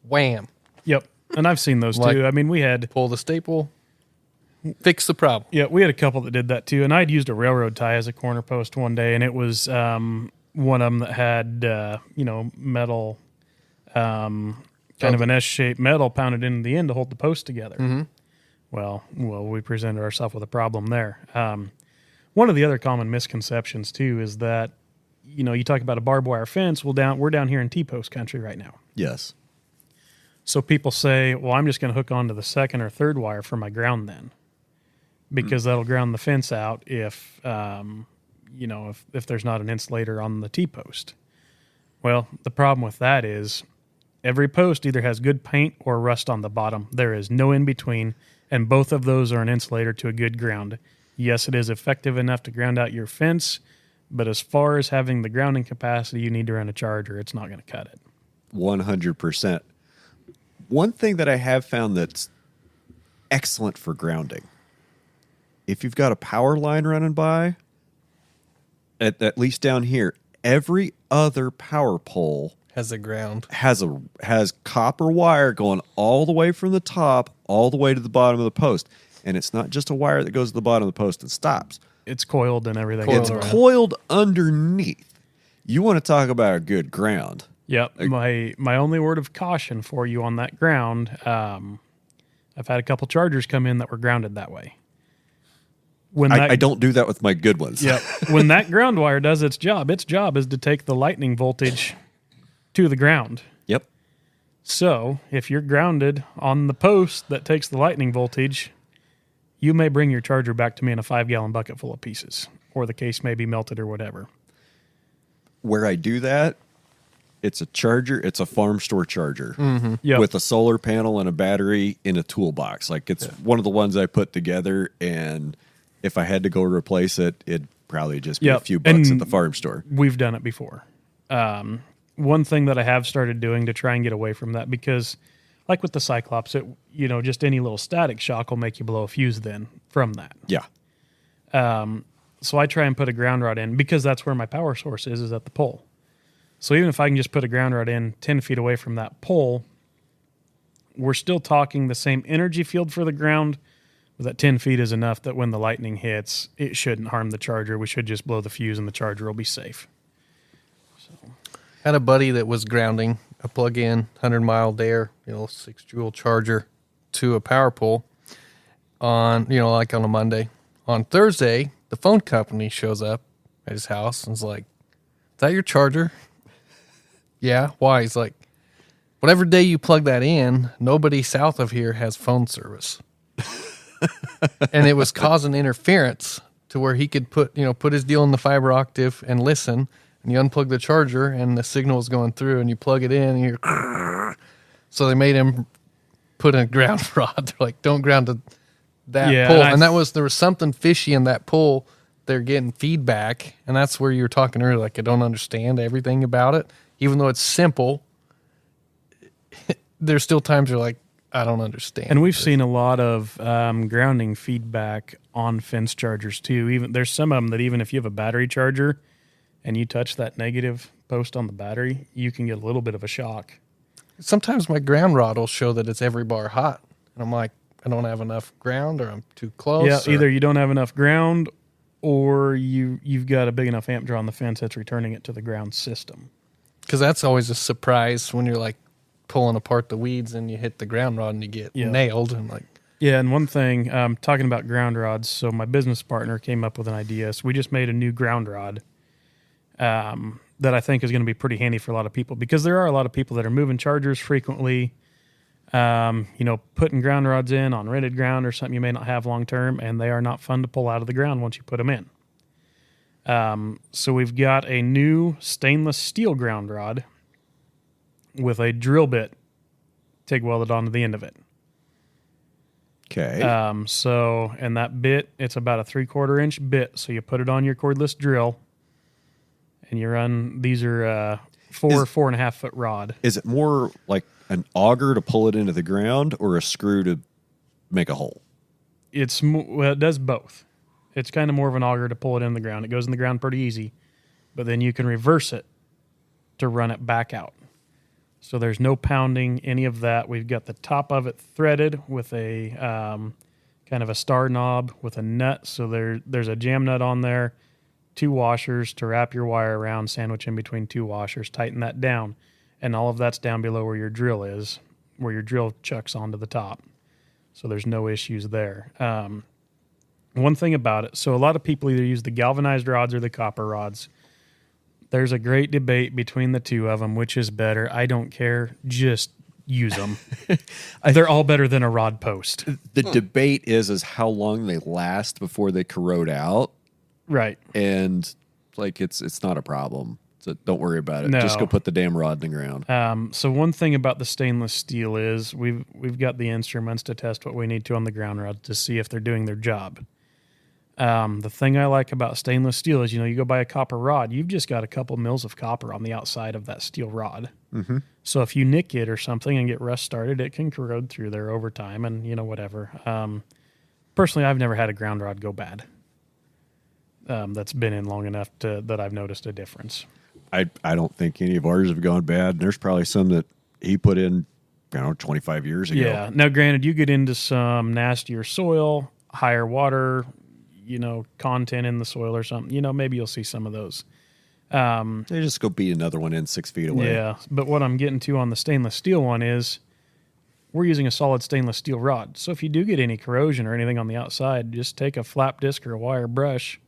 wham, Yep. And I've seen those Like- too. I mean, we had pull the staple, fix the problem. Yeah, we had a couple that did that too, and I'd used a railroad tie as a corner post one day, and it was one of them that had metal, kind of an S-shaped metal pounded into the end to hold the post together. Mm-hmm. Well, we presented ourselves with a problem there. One of the other common misconceptions too is that you talk about a barbed wire fence. Well, we're down here in T-post country right now. Yes. So people say, well, I'm just going to hook onto the second or third wire for my ground then, because that'll ground the fence out if there's not an insulator on the T-post. Well, the problem with that is every post either has good paint or rust on the bottom. There is no in between, and both of those are an insulator to a good ground. Yes, it is effective enough to ground out your fence, but as far as having the grounding capacity you need to run a charger, it's not going to cut it. 100%. One thing that I have found that's excellent for grounding, if you've got a power line running by, at least down here, every other power pole Has a ground. has copper wire going all the way from the top all the way to the bottom of the post. And it's not just a wire that goes to the bottom of the post and stops. It's coiled and everything. Coiled It's around. coiled underneath. You want to talk about a good ground. Yep. My only word of caution for you on that ground, I've had a couple chargers come in that were grounded that way. I don't do that with my good ones. Yep. When that ground wire does its job is to take the lightning voltage to the ground. Yep. So if you're grounded on the post that takes the lightning voltage, you may bring your charger back to me in a 5-gallon bucket full of pieces, or the case may be melted or whatever. Where I do that, it's a charger. It's a farm store charger Yep. with a solar panel and a battery in a toolbox. Like it's one of the ones I put together, and if I had to go replace it, it'd probably just be a Yep. few bucks And at the farm store. We've done it before. One thing that I have started doing to try and get away from that, because like with the Cyclops, just any little static shock will make you blow a fuse then from that. Yeah. So I try and put a ground rod in because that's where my power source is at the pole. So even if I can just put a ground rod in 10 feet away from that pole, we're still talking the same energy field for the ground, but that 10 feet is enough that when the lightning hits, it shouldn't harm the charger. We should just blow the fuse and the charger will be safe. Had a buddy that was grounding a plug-in 100-mile Dare, 6-joule charger to a power pole on, like on a Monday. On Thursday, the phone company shows up at his house and is like, "Is that your charger?" "Yeah." "Why?" He's like, "Whatever day you plug that in, nobody south of here has phone service." And it was causing interference to where he could put his deal in the fiber octave and listen. And you unplug the charger, and the signal is going through, and you plug it in, and you're... So they made him put a ground rod. They're like, "Don't ground to that pole." And there was something fishy in that pole. They're getting feedback, and that's where you were talking earlier. Like, I don't understand everything about it, even though it's simple. There's still times you're like, I don't understand. And we've seen a lot of grounding feedback on fence chargers too. Even there's some of them that even if you have a battery charger and you touch that negative post on the battery, you can get a little bit of a shock. Sometimes my ground rod will show that it's every bar hot. And I'm like, I don't have enough ground, or I'm too close. Yeah, either you don't have enough ground or you've got a big enough amp draw on the fence that's returning it to the ground system. Because that's always a surprise when you're like pulling apart the weeds and you hit the ground rod and you get nailed. And like, yeah, and one thing, talking about ground rods, so my business partner came up with an idea. So we just made a new ground rod that I think is going to be pretty handy for a lot of people, because there are a lot of people that are moving chargers frequently, putting ground rods in on rented ground or something you may not have long term, and they are not fun to pull out of the ground once you put them in. So we've got a new stainless steel ground rod with a drill bit TIG welded onto the end of it. Okay. And that bit, it's about a 3/4 inch bit. So you put it on your cordless drill and you run, these are 4.5 foot rod. Is it more like an auger to pull it into the ground or a screw to make a hole? It does both. It's kind of more of an auger to pull it in the ground. It goes in the ground pretty easy, but then you can reverse it to run it back out. So there's no pounding, any of that. We've got the top of it threaded with a kind of a star knob with a nut. So there's a jam nut on there, 2 washers to wrap your wire around, sandwich in between 2 washers, tighten that down. And all of that's down below where your drill is, where your drill chucks onto the top. So there's no issues there. One thing about it, so a lot of people either use the galvanized rods or the copper rods. There's a great debate between the two of them, which is better. I don't care. Just use them. They're all better than a rod post. The debate is how long they last before they corrode out. Right. And like it's not a problem. So don't worry about it. No. Just go put the damn rod in the ground. So one thing about the stainless steel is we've got the instruments to test what we need to on the ground rod to see if they're doing their job. The thing I like about stainless steel is, you go buy a copper rod, you've just got a couple mils of copper on the outside of that steel rod. Mm-hmm. So if you nick it or something and get rust started, it can corrode through there over time and, whatever. Personally, I've never had a ground rod go bad. That's been in long enough that I've noticed a difference. I don't think any of ours have gone bad. There's probably some that he put in, 25 years ago. Yeah. Now, granted, you get into some nastier soil, higher water, content in the soil or something, maybe you'll see some of those. They just go beat another one in 6 feet away. Yeah, but what I'm getting to on the stainless steel one is we're using a solid stainless steel rod. So if you do get any corrosion or anything on the outside, just take a flap disc or a wire brush,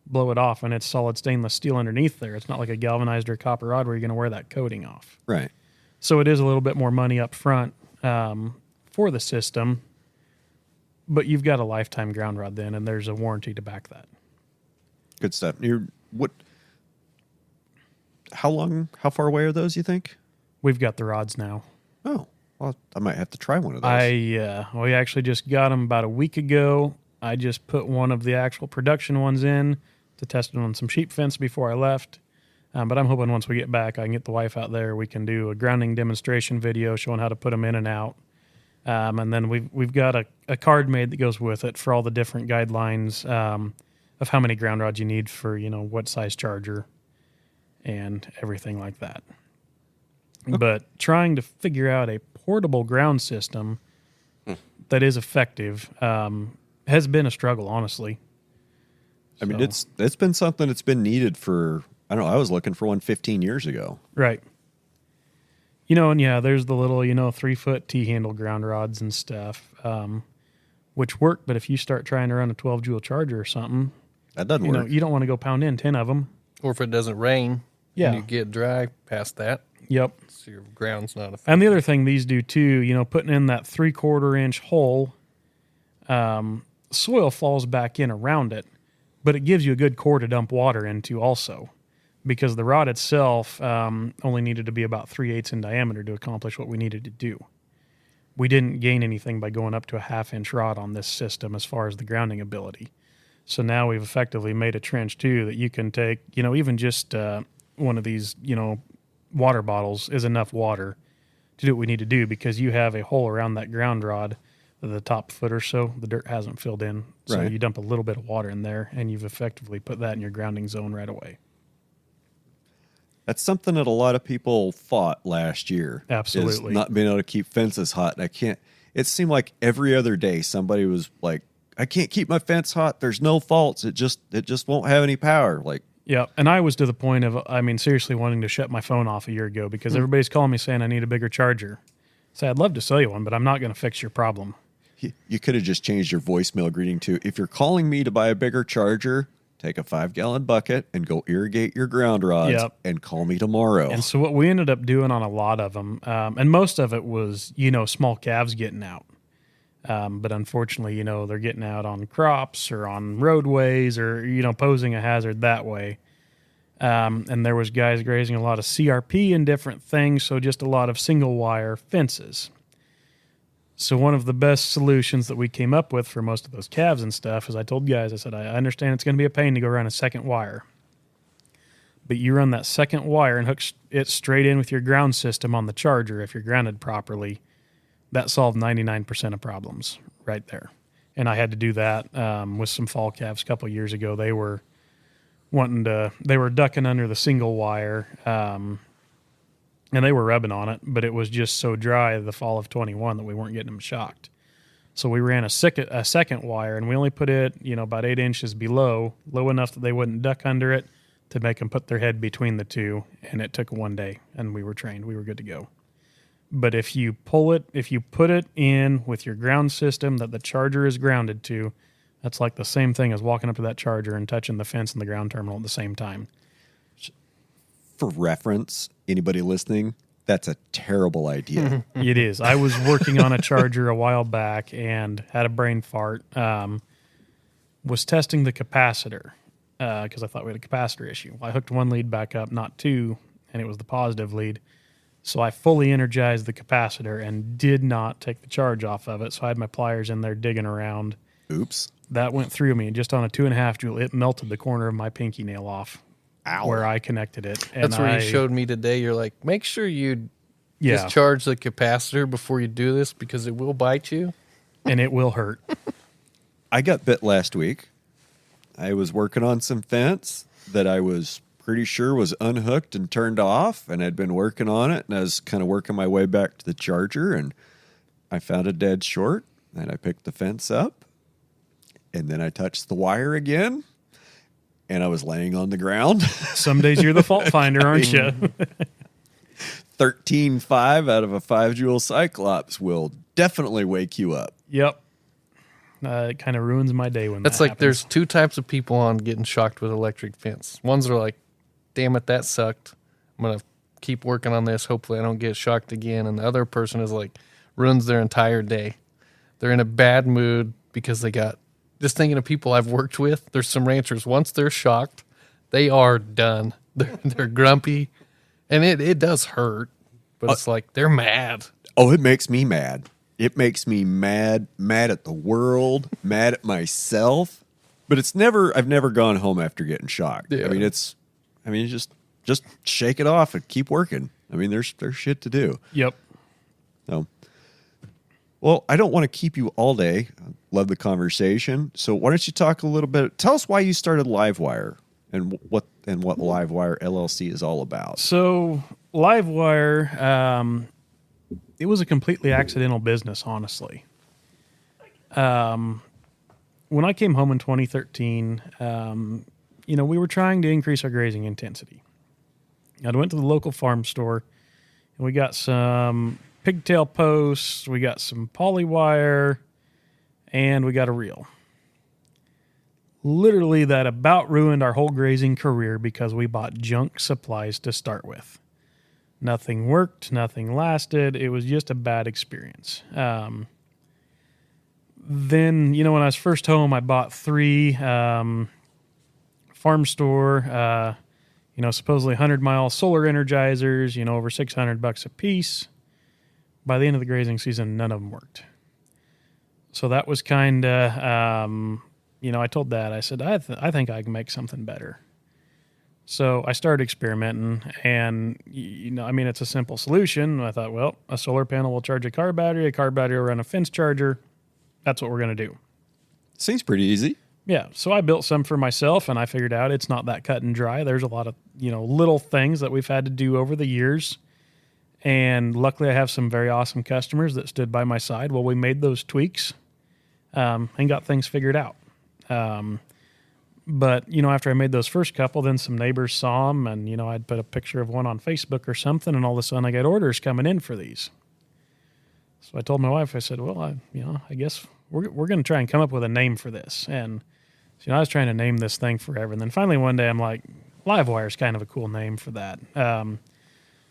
blow it off, and it's solid stainless steel underneath there. It's not like a galvanized or copper rod where you're going to wear that coating off. Right. So it is a little bit more money up front for the system, but you've got a lifetime ground rod then, and there's a warranty to back that. Good stuff. How far away are those, you think? We've got the rods now. Oh, well, I might have to try one of those. We actually just got them about a week ago. I just put one of the actual production ones in to test it on some sheep fence before I left. But I'm hoping once we get back, I can get the wife out there. We can do a grounding demonstration video showing how to put them in and out. And then we've got a card made that goes with it for all the different guidelines of how many ground rods you need for, what size charger and everything like that. Okay. But trying to figure out a portable ground system that is effective has been a struggle, honestly. I mean, it's been something that's been needed for, I don't know, I was looking for one 15 years ago. Right. There's the little, 3-foot T-handle ground rods and stuff, which work, but if you start trying to run a 12-joule charger or something, that doesn't work. You don't want to go pound in 10 of them. Or if it doesn't rain, yeah, and you get dry past that. Yep. So your ground's not affected. And the other thing these do too, putting in that 3/4 inch hole, soil falls back in around it, but it gives you a good core to dump water into also, because the rod itself only needed to be about 3/8 in diameter to accomplish what we needed to do. We didn't gain anything by going up to a 1/2 inch rod on this system as far as the grounding ability. So now we've effectively made a trench too that you can take, even just one of these, water bottles is enough water to do what we need to do, because you have a hole around that ground rod, the top foot or so, the dirt hasn't filled in. So right. You dump a little bit of water in there and you've effectively put that in your grounding zone right away. That's something that a lot of people fought last year. Absolutely. Is not being able to keep fences hot. It seemed like every other day somebody was like, I can't keep my fence hot. There's no faults. It just won't have any power. Like, yeah. And I was to the point of, seriously wanting to shut my phone off a year ago because everybody's calling me saying I need a bigger charger. So I'd love to sell you one, but I'm not going to fix your problem. you could have just changed your voicemail greeting to, if you're calling me to buy a bigger charger, take a 5-gallon bucket and go irrigate your ground rods and call me tomorrow. And so what we ended up doing on a lot of them, and most of it was, small calves getting out. But unfortunately, they're getting out on crops or on roadways or, posing a hazard that way. And there was guys grazing a lot of CRP and different things, so just a lot of single wire fences. So one of the best solutions that we came up with for most of those calves and stuff is I told guys, I said, I understand it's going to be a pain to go run a second wire. But you run that second wire and hook it straight in with your ground system on the charger if you're grounded properly. That solved 99% of problems right there. And I had to do that with some fall calves a couple of years ago. They were ducking under the single wire, and they were rubbing on it, but it was just so dry the fall of 21 that we weren't getting them shocked. So we ran a second wire, and we only put it, about 8 inches below, low enough that they wouldn't duck under it to make them put their head between the two. And it took one day, and we were trained. We were good to go. But if you put it in with your ground system that the charger is grounded to, that's like the same thing as walking up to that charger and touching the fence and the ground terminal at the same time. For reference, anybody listening, that's a terrible idea. It is. I was working on a charger a while back and had a brain fart. Was testing the capacitor because I thought we had a capacitor issue. Well, I hooked one lead back up, not two, and it was the positive lead. So I fully energized the capacitor and did not take the charge off of it. So I had my pliers in there digging around. Oops. That went through me. And just on a 2.5 joule, it melted the corner of my pinky nail off. Ow. Where I connected it. And that's where you showed me today. You're like, make sure you Yeah. discharge the capacitor before you do this because it will bite you. And it will hurt. I got bit last week. I was working on some fence that I was pretty sure was unhooked and turned off, and I'd been working on it, and I was kind of working my way back to the charger, and I found a dead short, and I picked the fence up, and then I touched the wire again, and I was laying on the ground. Some days you're the fault finder, aren't you? 13.5 out of a 5-joule Cyclops will definitely wake you up. Yep. It kind of ruins my day when That's that like happens. there's two types of people on getting shocked with electric fence. Ones are like, damn it, that sucked. I'm going to keep working on this. Hopefully I don't get shocked again. And the other person is like, ruins their entire day. They're in a bad mood because they got, just thinking of people I've worked with, there's some ranchers, once they're shocked, they are done. They're grumpy. And it does hurt, but it's like they're mad. Oh, it makes me mad. It makes me mad at the world, mad at myself. But I've never gone home after getting shocked. Yeah. I mean, just shake it off and keep working. I mean, there's shit to do. Yep. So, well, I don't want to keep you all day. I love the conversation. So why don't you talk a little bit? Tell us why you started Livewire and what Livewire LLC is all about. So Livewire, it was a completely accidental business, honestly. When I came home in 2013, we were trying to increase our grazing intensity. I went to the local farm store, and we got some pigtail posts, we got some poly wire, and we got a reel. Literally, that about ruined our whole grazing career because we bought junk supplies to start with. Nothing worked, nothing lasted. It was just a bad experience. Then, when I was first home, I bought 3 farm store, supposedly 100-mile solar energizers, over $600 a piece. By the end of the grazing season, none of them worked. So that was kind of, I told Dad, I said, I think I can make something better. So I started experimenting, and, it's a simple solution. I thought, well, a solar panel will charge a car battery will run a fence charger. That's what we're going to do. Seems pretty easy. Yeah, so I built some for myself, and I figured out it's not that cut and dry. There's a lot of, little things that we've had to do over the years. And luckily, I have some very awesome customers that stood by my side while we made those tweaks and got things figured out. But, after I made those first couple, then some neighbors saw them, and, I'd put a picture of one on Facebook or something, and all of a sudden I got orders coming in for these. So I told my wife, I said, well, I guess we're going to try and come up with a name for this. And, so, I was trying to name this thing forever. And then finally one day I'm like, Livewire is kind of a cool name for that.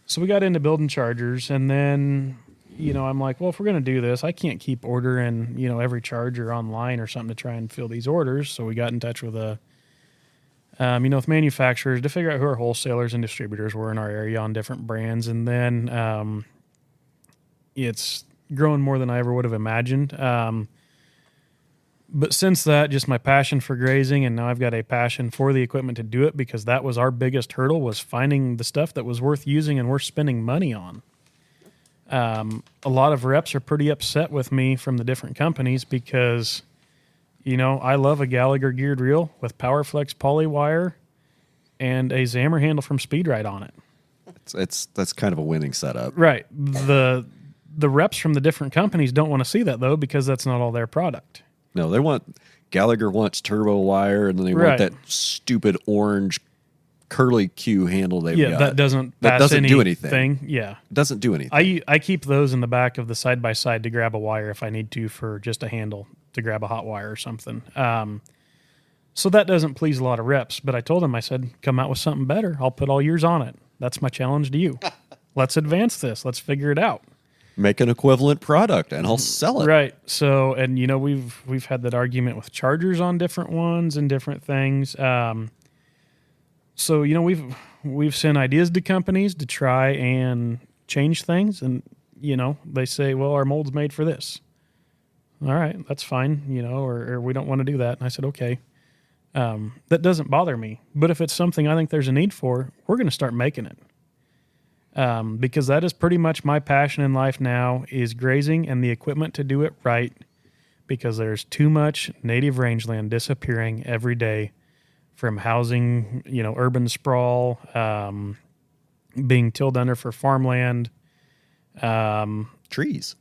So we got into building chargers, and then, I'm like, well, if we're going to do this, I can't keep ordering, every charger online or something to try and fill these orders. So we got in touch with with manufacturers to figure out who our wholesalers and distributors were in our area on different brands. And then it's grown more than I ever would have imagined. But since that, just my passion for grazing, and now I've got a passion for the equipment to do it, because that was our biggest hurdle, was finding the stuff that was worth using and worth spending money on. A lot of reps are pretty upset with me from the different companies because, I love a Gallagher geared reel with PowerFlex poly wire and a Zammer handle from SpeedRide on it. That's kind of a winning setup. Right. The reps from the different companies don't want to see that, though, because that's not all their product. No, Gallagher wants turbo wire, and then they want that stupid orange curly Q handle they've got. That doesn't do anything. Yeah. It doesn't do anything. I keep those in the back of the side-by-side to grab a wire if I need to, for just a handle to grab a hot wire or something. So that doesn't please a lot of reps, but I told them, I said, come out with something better. I'll put all yours on it. That's my challenge to you. Let's advance this. Let's figure it out. Make an equivalent product, and I'll sell it. Right. So, and we've had that argument with chargers on different ones and different things. So, we've sent ideas to companies to try and change things, and they say, well, our mold's made for this. All right, that's fine, or we don't want to do that. And I said, okay. That doesn't bother me, but if it's something I think there's a need for, we're going to start making it. Because that is pretty much my passion in life now, is grazing and the equipment to do it right, because there's too much native rangeland disappearing every day from housing, urban sprawl, being tilled under for farmland. Trees.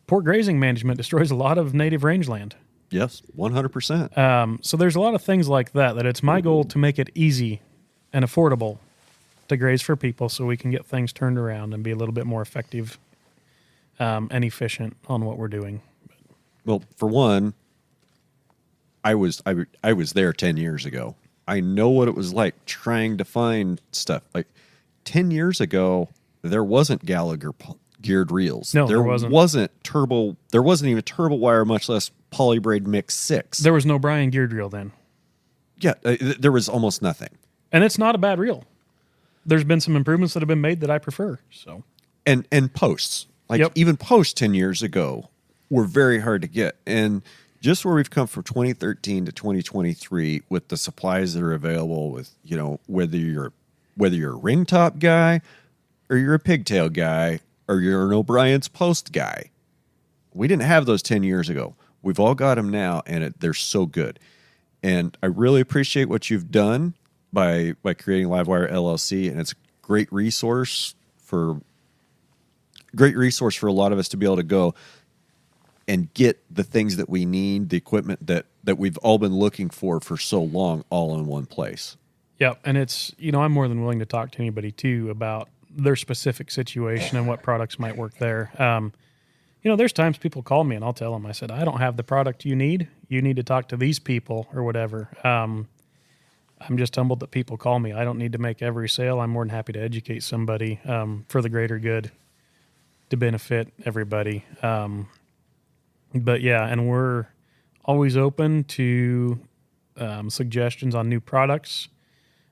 Poor grazing management destroys a lot of native rangeland. Yes, 100%. So there's a lot of things like that it's my goal to make it easy and affordable to graze for people so we can get things turned around and be a little bit more effective and efficient on what we're doing. Well, for one, I was there 10 years ago. I know what it was like trying to find stuff. Like 10 years ago, there wasn't Gallagher geared reels. No, there wasn't. There wasn't even turbo wire, much less polybraid mix 6. There was no Brian geared reel then. Yeah, there was almost nothing. And it's not a bad reel. There's been some improvements that have been made that I prefer. So, and posts, like even posts 10 years ago were very hard to get. And just where we've come from 2013 to 2023 with the supplies that are available, with whether you're a ring top guy or you're a pigtail guy or you're an O'Brien's post guy, we didn't have those 10 years ago. We've all got them now, and they're so good. And I really appreciate what you've done by creating Livewire LLC, and it's a great resource for a lot of us to be able to go and get the things that we need, the equipment that we've all been looking for so long, all in one place. Yeah, and it's, I'm more than willing to talk to anybody too about their specific situation and what products might work there. There's times people call me and I'll tell them, I said, I don't have the product you need. You need to talk to these people or whatever. I'm just humbled that people call me. I don't need to make every sale. I'm more than happy to educate somebody for the greater good to benefit everybody. But yeah, and we're always open to suggestions on new products.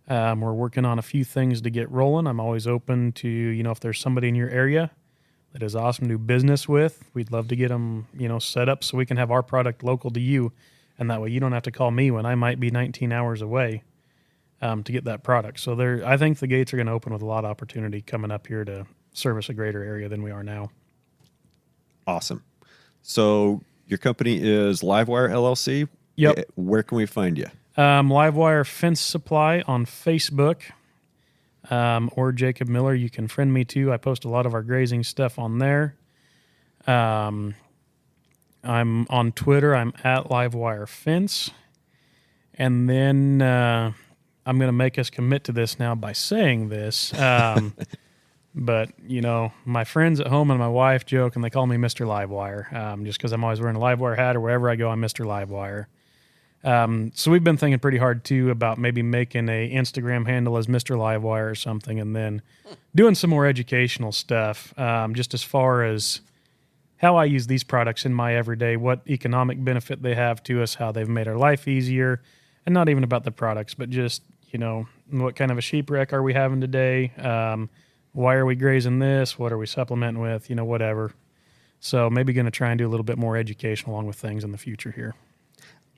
We're working on a few things to get rolling. I'm always open to, if there's somebody in your area that is awesome to do business with, we'd love to get them, set up so we can have our product local to you. And that way you don't have to call me when I might be 19 hours away to get that product. So I think the gates are going to open with a lot of opportunity coming up here to service a greater area than we are now. Awesome. So your company is Livewire LLC. Yep. Where can we find you? Livewire Fence Supply on Facebook, or Jacob Miller. You can friend me too. I post a lot of our grazing stuff on there. I'm on Twitter. I'm at Livewire Fence. And then I'm going to make us commit to this now by saying this. But, my friends at home and my wife joke, and they call me Mr. Livewire, just because I'm always wearing a Livewire hat, or wherever I go, I'm Mr. Livewire. So we've been thinking pretty hard, too, about maybe making a Instagram handle as Mr. Livewire or something, and then doing some more educational stuff, just as far as how I use these products in my everyday, what economic benefit they have to us, how they've made our life easier, and not even about the products, but just, what kind of a sheep wreck are we having today? Why are we grazing this? What are we supplementing with? Whatever. So maybe going to try and do a little bit more education along with things in the future here.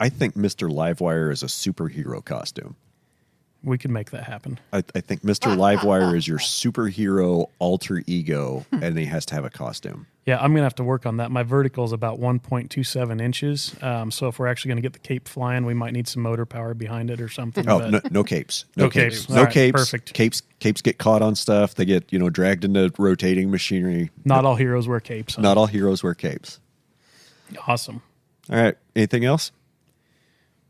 I think Mr. Livewire is a superhero costume. We could make that happen. I think Mr. Livewire is your superhero alter ego, and he has to have a costume. Yeah, I'm going to have to work on that. My vertical is about 1.27 inches. So if we're actually going to get the cape flying, we might need some motor power behind it or something. Oh, no capes. No capes. No All right, capes. perfect. Capes get caught on stuff. They get, dragged into rotating machinery. Not all heroes wear capes. Huh? Not all heroes wear capes. Awesome. All right. Anything else?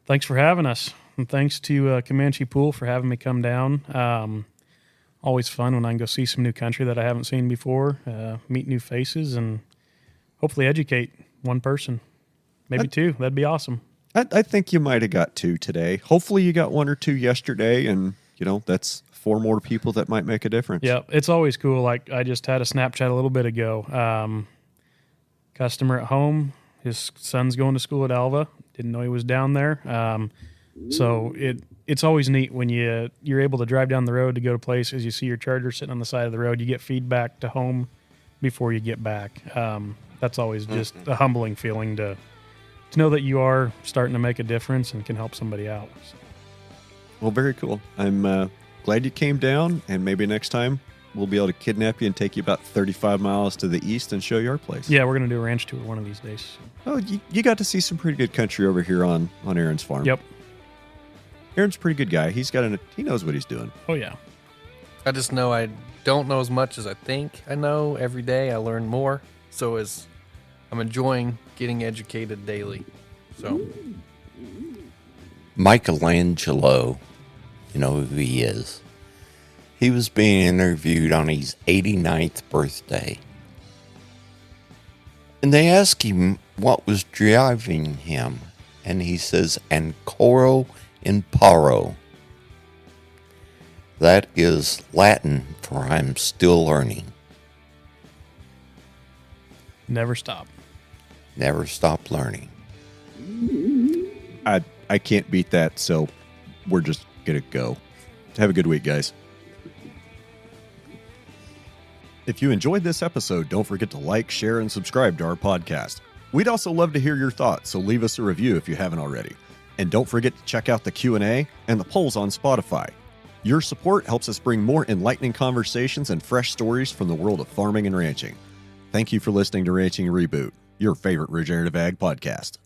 Thanks for having us. And thanks to Comanche Pool for having me come down. Always fun when I can go see some new country that I haven't seen before, meet new faces, and hopefully educate one person, maybe two. That'd be awesome. I think you might have got 2 today. Hopefully you got 1 or 2 yesterday, and, that's 4 more people that might make a difference. Yeah, it's always cool. Like I just had a Snapchat a little bit ago. Customer at home, his son's going to school at Alva. Didn't know he was down there. So it's always neat when you're able to drive down the road to go to places. You see your charger sitting on the side of the road. You get feedback to home before you get back. That's always just a humbling feeling to know that you are starting to make a difference and can help somebody out. So. Well, very cool. I'm glad you came down, and maybe next time we'll be able to kidnap you and take you about 35 miles to the east and show you our place. Yeah, we're going to do a ranch tour one of these days. Oh, you got to see some pretty good country over here on Aaron's farm. Yep. Aaron's a pretty good guy. He knows what he's doing. Oh, yeah. I just know I don't know as much as I think I know. Every day I learn more. So I'm enjoying getting educated daily. So, Michelangelo, you know who he is. He was being interviewed on his 89th birthday. And they asked him what was driving him. And he says, ancora imparo. That is Latin for I'm still learning. Never stop. Never stop learning. I can't beat that, so we're just going to go. Have a good week, guys. If you enjoyed this episode, don't forget to like, share, and subscribe to our podcast. We'd also love to hear your thoughts, so leave us a review if you haven't already. And don't forget to check out the Q&A and the polls on Spotify. Your support helps us bring more enlightening conversations and fresh stories from the world of farming and ranching. Thank you for listening to Ranching Reboot, your favorite regenerative ag podcast.